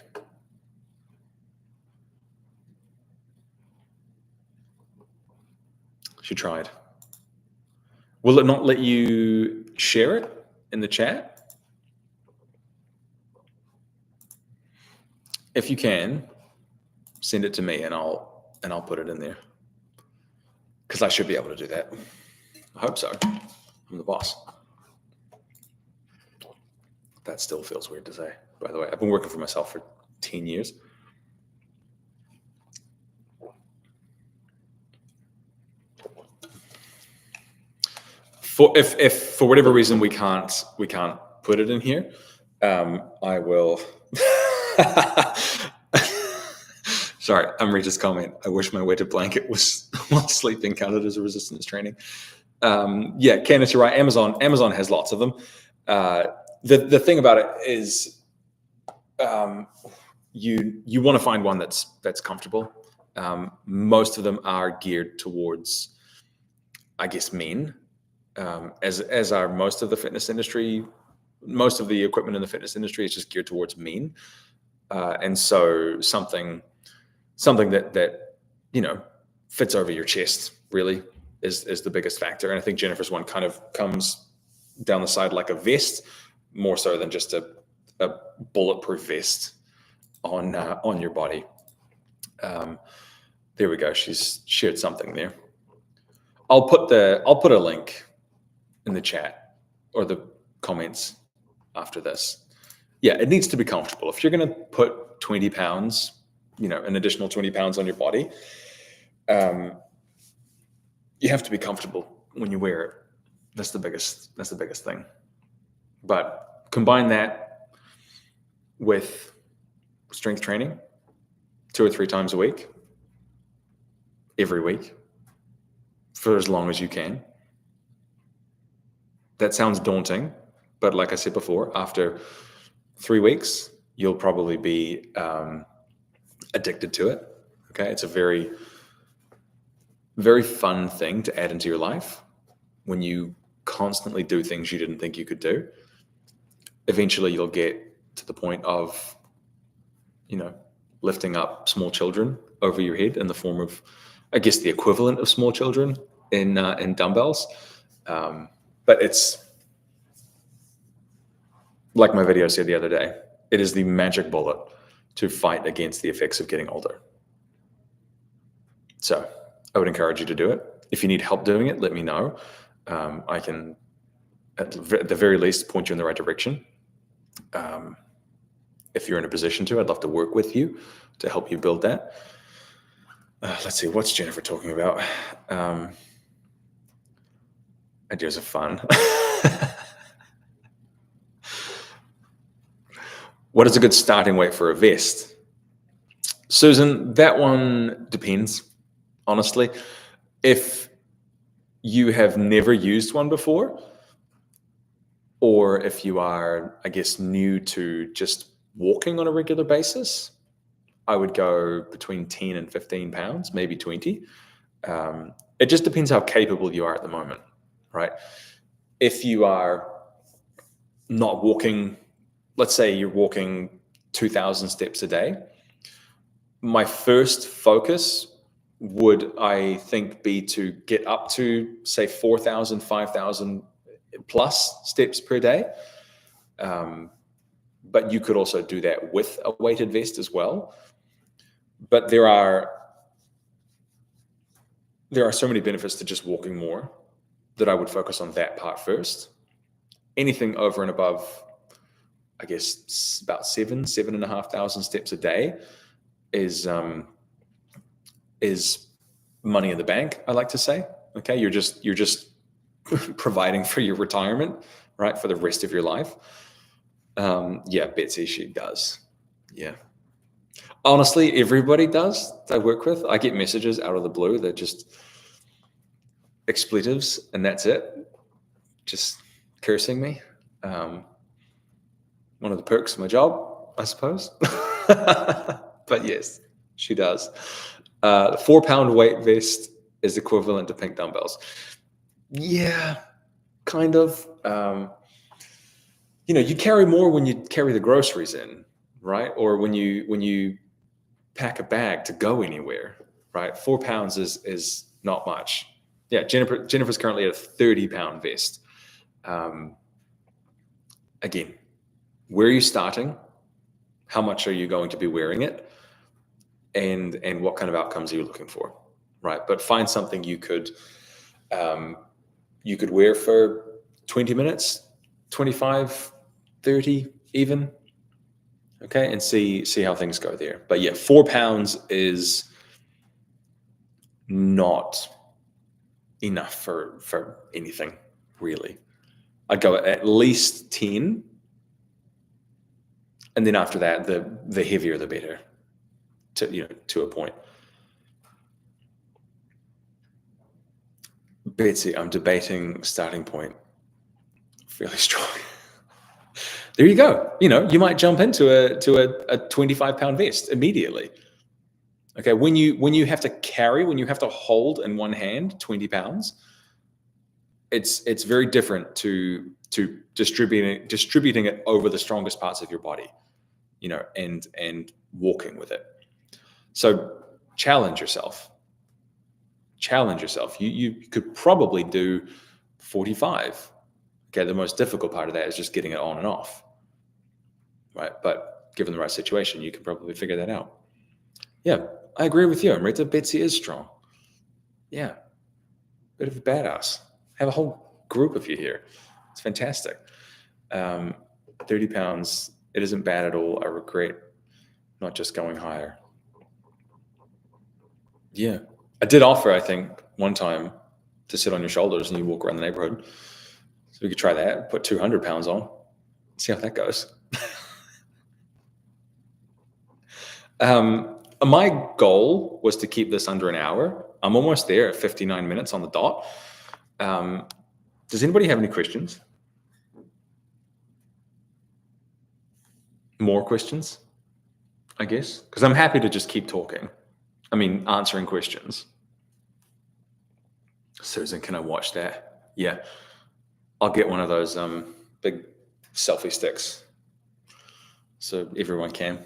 She tried. Will it not let you share it in the chat? If you can, send it to me and I'll put it in there. Because I should be able to do that. I hope so. I'm the boss. That still feels weird to say, by the way. I've been working for myself for 10 years. If for whatever reason we can't put it in here, I will. Sorry, I'm Rita's comment. I wish my weighted blanket was while sleeping counted as a resistance training. Yeah, Candace, you're right. Amazon has lots of them. The thing about it is, you want to find one that's comfortable. Most of them are geared towards, I guess, men. As are most of the fitness industry, most of the equipment in the fitness industry is just geared towards men, and so something that fits over your chest really is the biggest factor. And I think Jennifer's one kind of comes down the side like a vest, more so than just a bulletproof vest on your body. There we go. She's shared something there. I'll put a link in the chat or the comments after this. Yeah, it needs to be comfortable. If you're going to put 20 pounds, an additional 20 pounds on your body, you have to be comfortable when you wear it. That's the biggest thing. But combine that with strength training 2 or 3 times a week, every week, for as long as you can. That sounds daunting, but like I said before, after 3 weeks, you'll probably be addicted to it. Okay, it's a very, very fun thing to add into your life. When you constantly do things you didn't think you could do, eventually you'll get to the point of, lifting up small children over your head in the form of, I guess, the equivalent of small children in dumbbells. But it's like my video said the other day, it is the magic bullet to fight against the effects of getting older. So I would encourage you to do it. If you need help doing it, let me know. I can, at the very least, point you in the right direction. if you're in a position to, I'd love to work with you to help you build that. Let's see, what's Jennifer talking about? Ideas of fun. What is a good starting weight for a vest? Susan, that one depends, honestly. If you have never used one before, or if you are, I guess, new to just walking on a regular basis, I would go between 10 and 15 pounds, maybe 20. It just depends how capable you are at the moment, right? If you are not walking, let's say you're walking 2,000 steps a day, my first focus would, I think, be to get up to, say, 4,000, 5,000 plus steps per day. But you could also do that with a weighted vest as well. But there are so many benefits to just walking more that I would focus on that part first. Anything over and above, I guess, about 7,500 steps a day is money in the bank, I like to say. Okay, you're just providing for your retirement, right, for the rest of your life. Yeah, Betsy, she does. Yeah. Honestly, everybody does that I work with. I get messages out of the blue. They're just expletives, and that's it. Just cursing me. One of the perks of my job, I suppose. But yes, she does. The 4-pound weight vest is equivalent to pink dumbbells. Yeah, kind of. You carry more when you carry the groceries in, right? Or when you pack a bag to go anywhere, right? 4 pounds is not much. Yeah, Jennifer's currently at a 30-pound vest. Again, where are you starting? How much are you going to be wearing it? And what kind of outcomes are you looking for, right? But find something you could wear for 20 minutes, 25, 30 even, okay, and see how things go there. But yeah, 4 pounds is not enough for anything, really. I'd go at least 10, and then after that, the heavier the better, to a point. Betsy, I'm debating starting point fairly strong. There you go. You might jump into a 25-pound vest immediately. Okay, when you have to hold in one hand 20 pounds, it's very different to distributing it over the strongest parts of your body, and walking with it. So challenge yourself. You could probably do 45. Okay, the most difficult part of that is just getting it on and off, right? But given the right situation, you can probably figure that out. Yeah, I agree with you, Amrita. Betsy is strong. Yeah, bit of a badass. Have a whole group of you here. It's fantastic. 30 pounds, it isn't bad at all. I regret not just going higher. Yeah, I did offer, I think, one time to sit on your shoulders and you walk around the neighborhood. So we could try that, put 200 pounds on, see how that goes. My goal was to keep this under an hour. I'm almost there at 59 minutes on the dot. Does anybody have any questions? More questions, I guess? Because I'm happy to just keep talking. Answering questions. Susan, can I watch that? Yeah. I'll get one of those big selfie sticks so everyone can.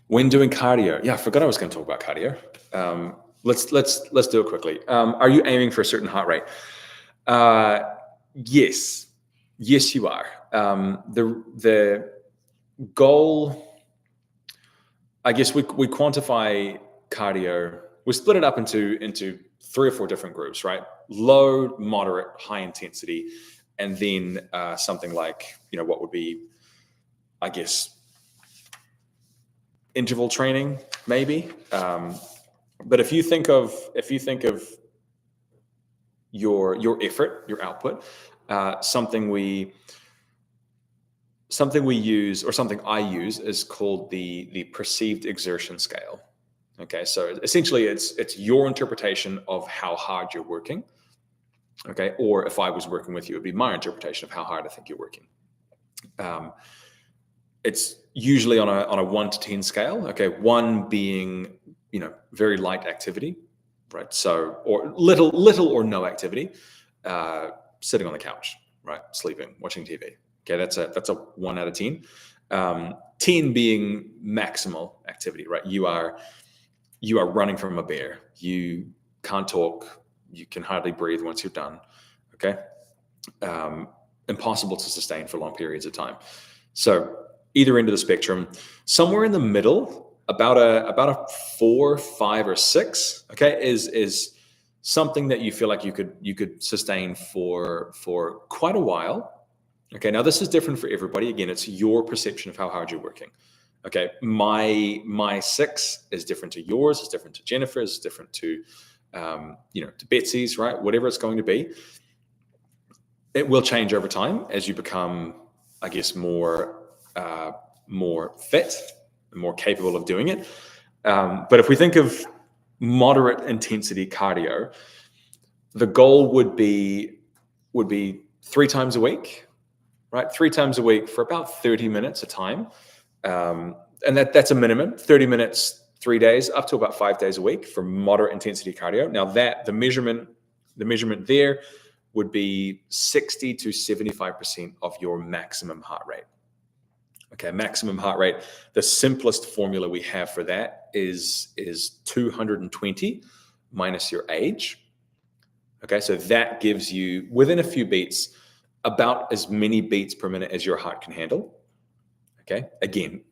When doing cardio, yeah, I forgot I was going to talk about cardio. Let's do it quickly. Are you aiming for a certain heart rate? Yes, you are. The goal, I guess we quantify cardio. We split it up into 3 or 4 different groups, right? Low, moderate, high intensity. and then something like, what would be, I guess, interval training, maybe. But if you think of your effort, your output, something we use, or something I use, is called the perceived exertion scale. Okay, so essentially it's your interpretation of how hard you're working. Okay, or if I was working with you, it'd be my interpretation of how hard I think you're working. It's usually on a 1 to 10 scale. Okay, 1 being very light activity, right? So, or little or no activity, sitting on the couch, right? Sleeping, watching TV. Okay, that's a 1 out of 10. 10 being maximal activity, right? You are running from a bear. You can't talk. You can hardly breathe once you're done. Okay, impossible to sustain for long periods of time. So either end of the spectrum, somewhere in the middle, about a 4, 5, or 6. Okay, is something that you feel like you could sustain for quite a while. Okay, now this is different for everybody. Again, it's your perception of how hard you're working. Okay, my 6 is different to yours, is different to Jennifer's, is different to to Betsy's, right? Whatever it's going to be, it will change over time as you become, I guess, more fit and more capable of doing it. But if we think of moderate intensity cardio, the goal would be 3 times a week, right? 3 times a week for about 30 minutes a time. And that's a minimum, 30 minutes, 3 days, up to about 5 days a week for moderate intensity cardio. Now that the measurement there would be 60 to 75% of your maximum heart rate. Okay, maximum heart rate. The simplest formula we have for that is 220 minus your age. Okay, so that gives you, within a few beats, about as many beats per minute as your heart can handle. Okay, again,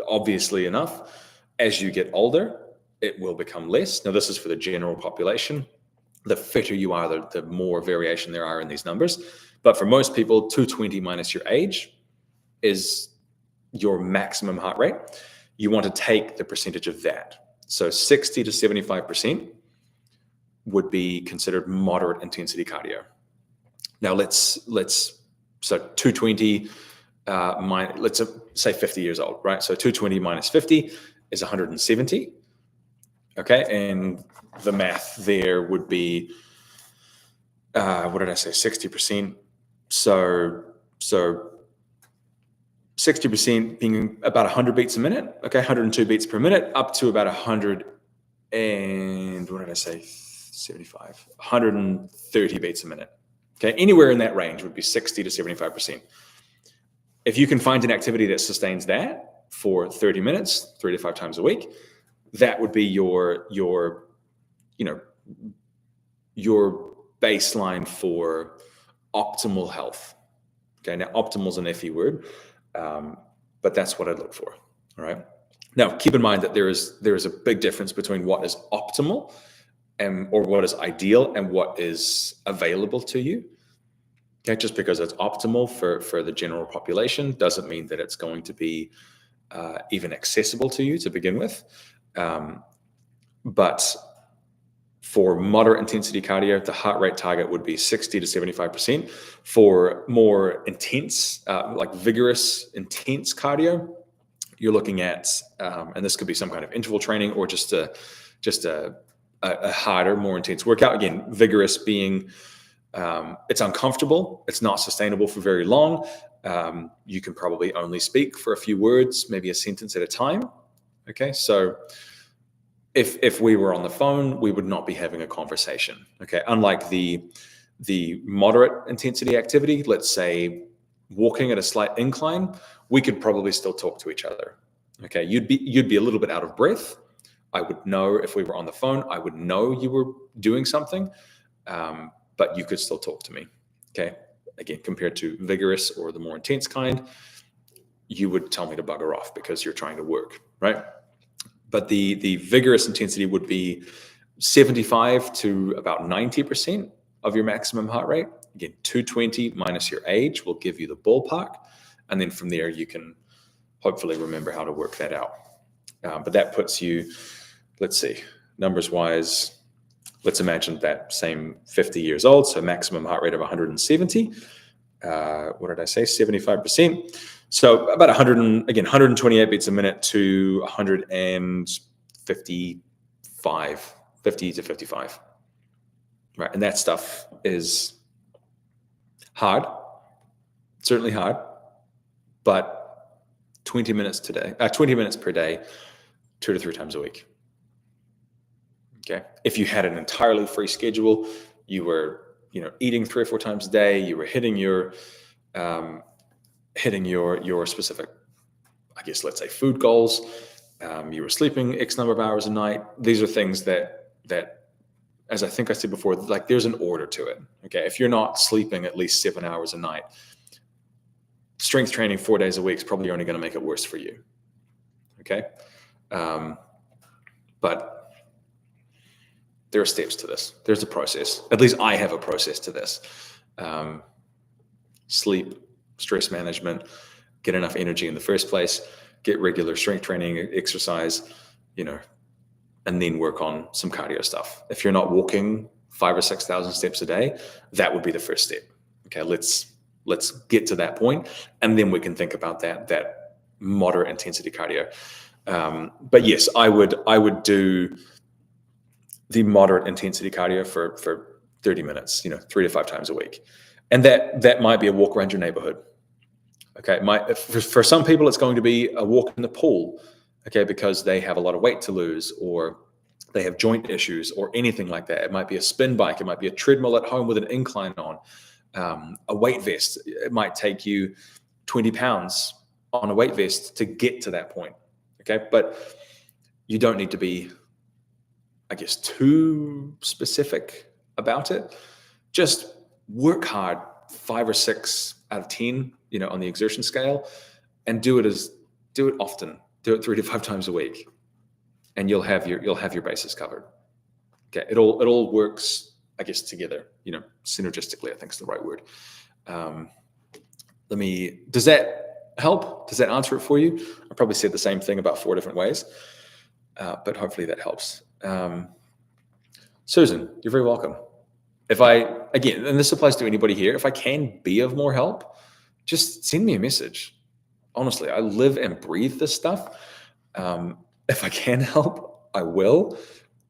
obviously enough, as you get older, it will become less. Now, this is for the general population. The fitter you are, the more variation there are in these numbers. But for most people, 220 minus your age is your maximum heart rate. You want to take the percentage of that. So 60 to 75% would be considered moderate intensity cardio. Now so 220 let's say 50 years old, right? So 220 minus 50 is 170. Okay, and the math there would be what did I say? 60%. So 60% being about 100 beats a minute. Okay, 102 beats per minute, up to about 100 and what did I say? 75, 130 beats a minute. Okay, anywhere in that range would be 60 to 75%. If you can find an activity that sustains that for 30 minutes, 3 to 5 times a week, that would be your baseline for optimal health. Okay, now optimal is an iffy word, but that's what I'd look for. All right. Now, keep in mind that there is a big difference between what is optimal or what is ideal and what is available to you. Okay, just because it's optimal for the general population doesn't mean that it's going to be even accessible to you to begin with. But for moderate intensity cardio, the heart rate target would be 60 to 75%. For more intense, like vigorous, intense cardio, you're looking at, and this could be some kind of interval training or just a harder, more intense workout. Again, vigorous being it's uncomfortable, it's not sustainable for very long. You can probably only speak for a few words, maybe a sentence at a time. Okay, so if we were on the phone, we would not be having a conversation. Okay, unlike the moderate intensity activity, let's say walking at a slight incline, we could probably still talk to each other. Okay, you'd be a little bit out of breath. I would know if we were on the phone, I would know you were doing something, but you could still talk to me. Okay, again, compared to vigorous or the more intense kind, you would tell me to bugger off because you're trying to work, right? But the vigorous intensity would be 75 to about 90%. of your maximum heart rate. Again, 220 minus your age will give you the ballpark. And then from there, you can hopefully remember how to work that out. But that puts you, let's see, numbers wise, let's imagine that same 50 years old, so maximum heart rate of 170. What did I say? 75%. So about 128 beats a minute to 155, 50 to 55. Right. And that stuff is hard, certainly hard, but 20 minutes per day, 2 to 3 times a week. Okay. If you had an entirely free schedule, you were, eating 3 or 4 times a day, you were hitting your specific, I guess, let's say food goals, you were sleeping X number of hours a night. These are things that, as I think I said before, like there's an order to it. Okay. If you're not sleeping at least 7 hours a night, strength training 4 days a week is probably only going to make it worse for you. Okay. But there are steps to this. There's a process. At least I have a process to this. Sleep, stress management, get enough energy in the first place, get regular strength training, exercise, and then work on some cardio stuff. If you're not walking 5,000 or 6,000 steps a day, that would be the first step. Okay, let's get to that point, and then we can think about that moderate intensity cardio. But yes, I would do the moderate intensity cardio for 30 minutes, 3 to 5 times a week. And that might be a walk around your neighborhood. Okay. For some people, it's going to be a walk in the pool. Okay. Because they have a lot of weight to lose, or they have joint issues, or anything like that. It might be a spin bike. It might be a treadmill at home with an incline on, a weight vest. It might take you 20 pounds on a weight vest to get to that point. Okay. But you don't need to be, I guess, too specific about it. Just work hard 5 or 6 out of 10, on the exertion scale, and do it often. Do it 3 to 5 times a week, and you'll have your bases covered. Okay, it all works, I guess, together. Synergistically, I think is the right word. Does that help? Does that answer it for you? I probably said the same thing about 4 different ways, but hopefully that helps. Susan, you're very welcome. Again, and this applies to anybody here, if I can be of more help, just send me a message. Honestly, I live and breathe this stuff. If I can help, I will.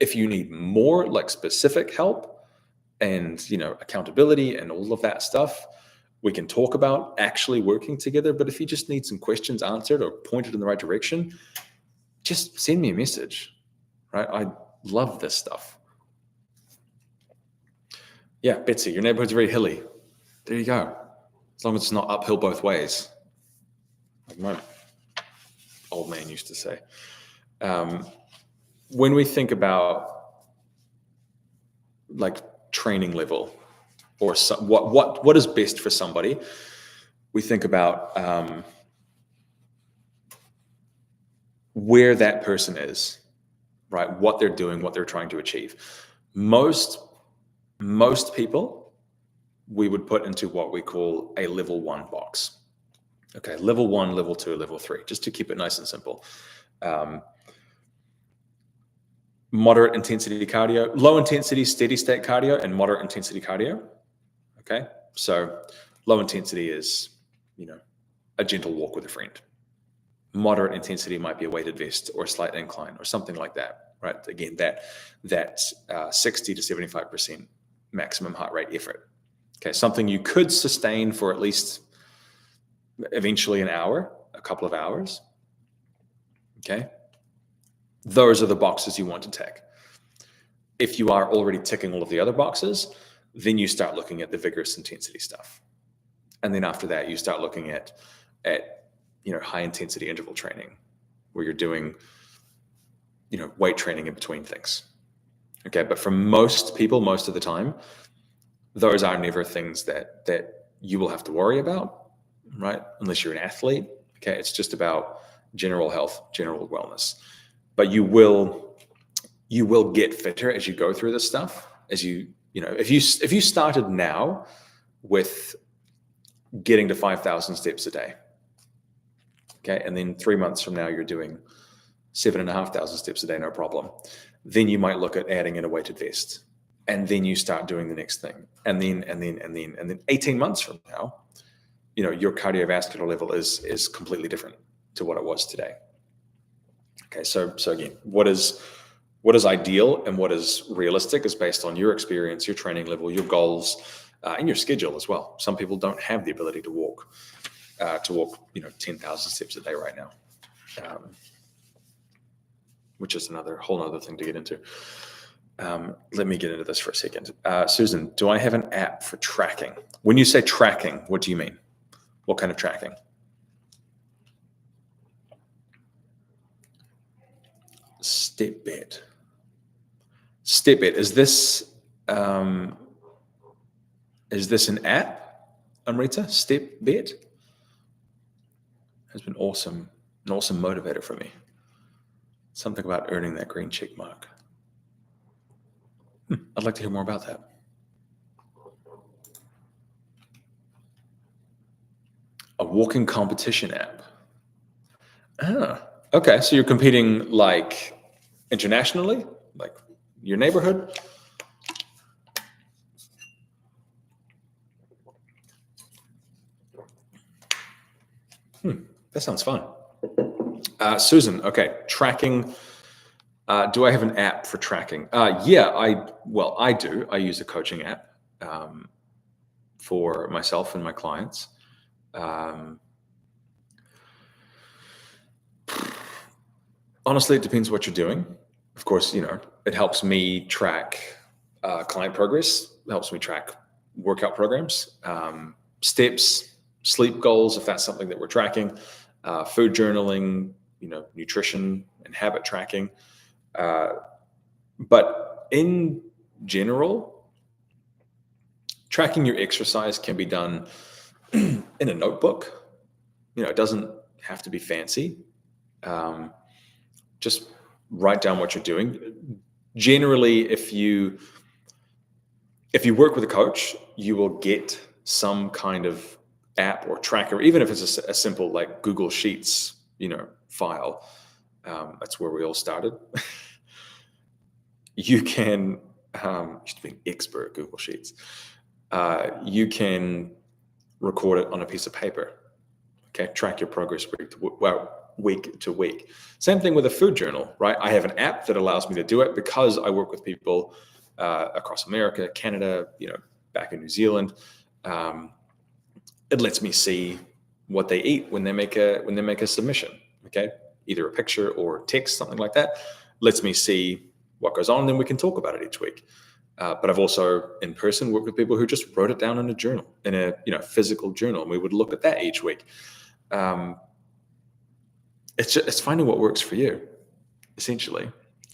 If you need more like specific help and, accountability and all of that stuff, we can talk about actually working together. But if you just need some questions answered or pointed in the right direction, just send me a message, right? I love this stuff. Yeah, Betsy, your neighborhood's very hilly. There you go. As long as it's not uphill both ways, like my old man used to say. When we think about like training level, or what is best for somebody, we think about where that person is, right? What they're doing, what they're trying to achieve. Most people we would put into what we call a level 1 box. Okay, level 1, level 2, level 3, just to keep it nice and simple. Moderate intensity cardio, low intensity steady state cardio, and moderate intensity cardio. Okay, so low intensity is, a gentle walk with a friend. Moderate intensity might be a weighted vest or a slight incline or something like that, right? Again, that 60 to 75% maximum heart rate effort. Okay, something you could sustain for at least eventually an hour, a couple of hours. Okay, those are the boxes you want to tick. If you are already ticking all of the other boxes, then you start looking at the vigorous intensity stuff. And then after that, you start looking at high intensity interval training, where you're doing, weight training in between things. Okay, but for most people, most of the time, those are never things that you will have to worry about, right? Unless you're an athlete. Okay, it's just about general health, general wellness. But you will get fitter as you go through this stuff, as you If you started now with getting to 5,000 steps a day, okay, and then 3 months from now you're doing 7,500 steps a day, no problem. Then you might look at adding in a weighted vest, and then you start doing the next thing, and then 18 months from now, your cardiovascular level is completely different to what it was today. Okay, so again, what is ideal and what is realistic is based on your experience, your training level, your goals, and your schedule as well. Some people don't have the ability to walk 10,000 steps a day right now, which is whole other thing to get into. Let me get into this for a second. Susan, do I have an app for tracking? When you say tracking, what do you mean? What kind of tracking? Stepbed. Is this an app, Amrita? Stepbed has been awesome, an awesome motivator for me. Something about earning that green check mark. I'd like to hear more about that. A walking competition app. Okay. So you're competing like internationally, like your neighborhood? That sounds fun. Susan, okay. Tracking. Do I have an app for tracking? Yeah, I do. I use a coaching app for myself and my clients. Honestly, it depends what you're doing. Of course, it helps me track client progress. It helps me track workout programs, steps, sleep goals, if that's something that we're tracking, food journaling, nutrition and habit tracking. But in general, tracking your exercise can be done in a notebook. It doesn't have to be fancy. Just write down what you're doing. Generally, if you work with a coach, you will get some kind of app or tracker, even if it's a simple like Google Sheets, file. That's where we all started. You can, used to be an expert at Google Sheets. You can record it on a piece of paper. Okay, track your progress week to week. Same thing with a food journal, right? I have an app that allows me to do it because I work with people across America, Canada, back in New Zealand. It lets me see what they eat when they make a submission. Okay, either a picture or text, something like that. Lets me see what goes on, and then we can talk about it each week. But I've also in person worked with people who just wrote it down in a journal, in a physical journal, and we would look at that each week. It's finding what works for you, essentially.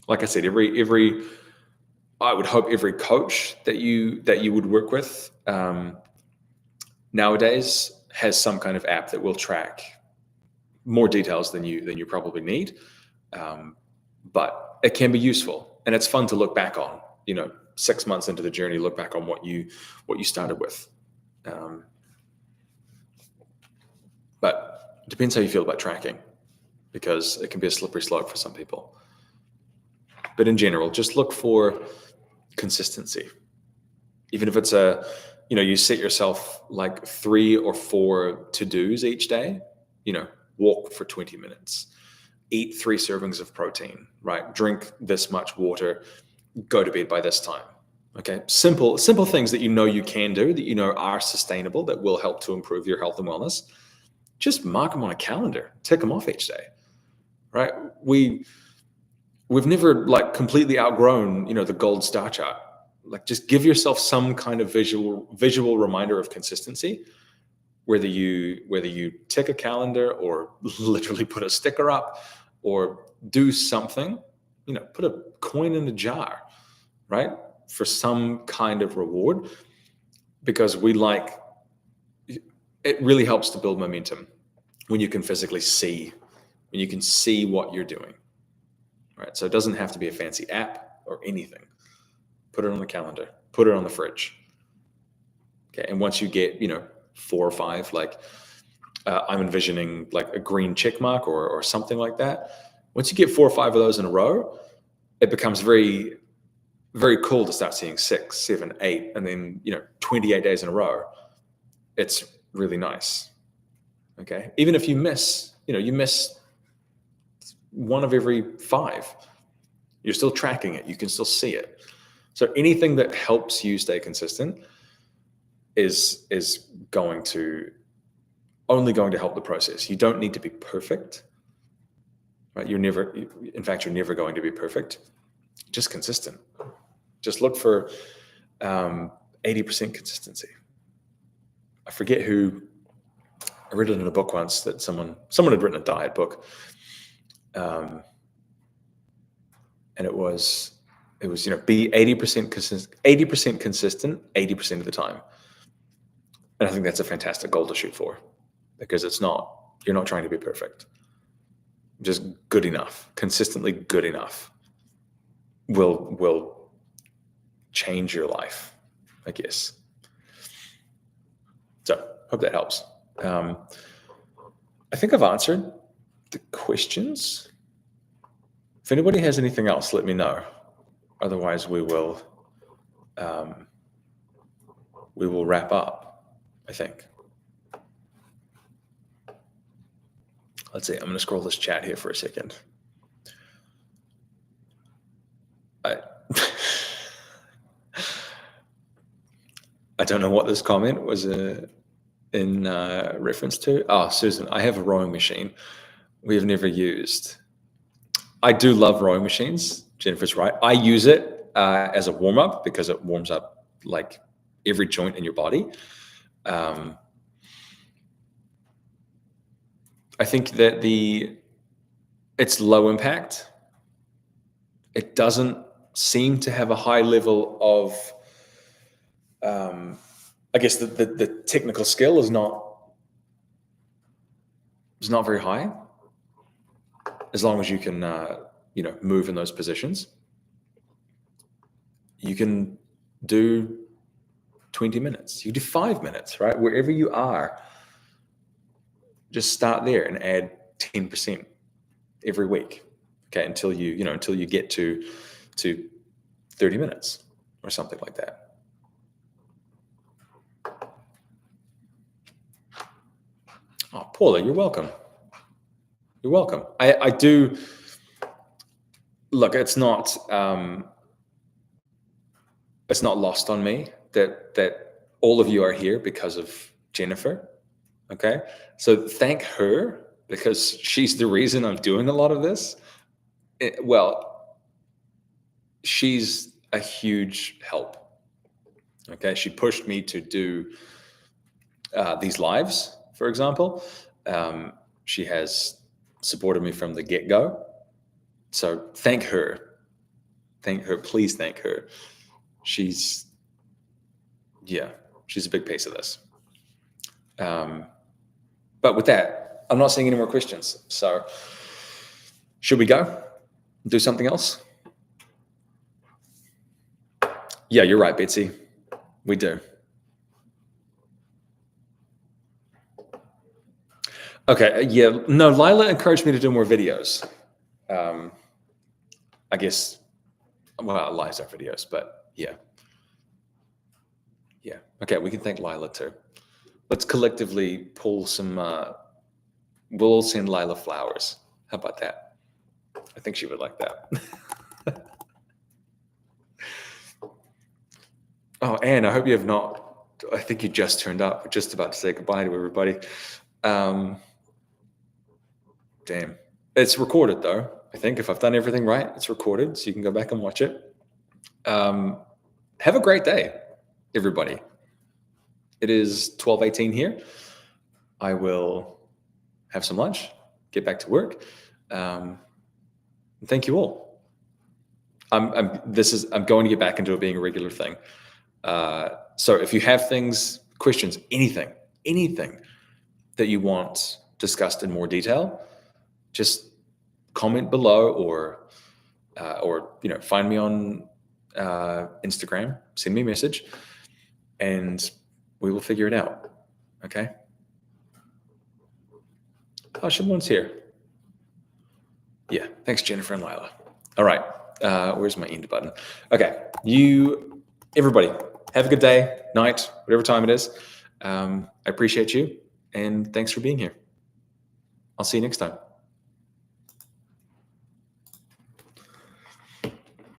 Like I said, I would hope every coach that you would work with nowadays has some kind of app that will track more details than you probably need. But it can be useful, and it's fun to look back on. 6 months into the journey, look back on what you started with. But it depends how you feel about tracking, because it can be a slippery slope for some people. But in general, just look for consistency. Even if it's you set yourself like 3 or 4 to-dos each day, walk for 20 minutes, eat 3 servings of protein, right? Drink this much water, go to bed by this time. Okay. Simple things that you can do, that are sustainable, that will help to improve your health and wellness. Just mark them on a calendar, tick them off each day, right? We've never like completely outgrown, the gold star chart. Like, just give yourself some kind of visual reminder of consistency, whether you tick a calendar or literally put a sticker up or do something, put a coin in a jar, right? For some kind of reward, because it really helps to build momentum when you can physically see, what you're doing, right? So it doesn't have to be a fancy app or anything. Put it on the calendar. put it on the fridge. Okay, and once you get 4 or 5, like I'm envisioning like a green check mark or something like that. Once you get 4 or 5 of those in a row, it becomes very, very cool to start seeing 6, 7, 8, and then 28 days in a row. It's really nice. Okay, even if you miss, you miss 1 of every 5, you're still tracking it. You can still see it. So anything that helps you stay consistent is only going to help the process. You don't need to be perfect, right? In fact, you're never going to be perfect. Just consistent. Just look for 80% consistency. I forget who. I read it in a book once that someone had written a diet book, and it was be 80% consistent 80% of the time. And I think that's a fantastic goal to shoot for, because you're not trying to be perfect. Just good enough, consistently good enough will change your life, I guess. So hope that helps. I think I've answered the questions. If anybody has anything else, let me know. Otherwise, we will wrap up, I think. Let's see. I'm going to scroll this chat here for a second. I don't know what this comment was in reference to. Oh, Susan, I have a rowing machine we have never used. I do love rowing machines. Jennifer's right. I use it as a warm-up because it warms up like every joint in your body. I think that it's low impact. It doesn't seem to have a high level of, I guess the technical skill is not very high, as long as you can move in those positions. You can do 20 minutes. You do 5 minutes, right? Wherever you are, just start there and add 10% every week. Okay, until you get to 30 minutes or something like that. Oh, Paula, you're welcome. You're welcome. I do. Look, it's not lost on me that all of you are here because of Jennifer. Okay, so thank her, because she's the reason I'm doing a lot of this. She's a huge help. Okay, she pushed me to do these lives, for example. She has supported me from the get-go. So thank her. Please thank her. She's a big piece of this. But with that, I'm not seeing any more questions. So should we go do something else? Yeah, you're right, Betsy. We do. Okay. Yeah. No, Lila encouraged me to do more videos. I guess. Well, Lila's our videos, but yeah. Yeah. Okay. We can thank Lila too. Let's collectively pull some. We'll send Lila flowers. How about that? I think she would like that. Oh, Anne, I hope you have not. I think you just turned up. We're just about to say goodbye to everybody. Damn. It's recorded, though. I think if I've done everything right, it's recorded, so you can go back and watch it. Have a great day, everybody. It is 12:18 here. I will have some lunch, get back to work. Thank you all. I'm going to get back into it being a regular thing. So if you have questions, anything that you want discussed in more detail, just comment below or find me on Instagram, send me a message, and we will figure it out. Okay. Oh, Siobhan's here. Yeah. Thanks, Jennifer and Lila. All right. Where's my end button? Okay. Everybody, have a good day, night, whatever time it is. I appreciate you, and thanks for being here. I'll see you next time.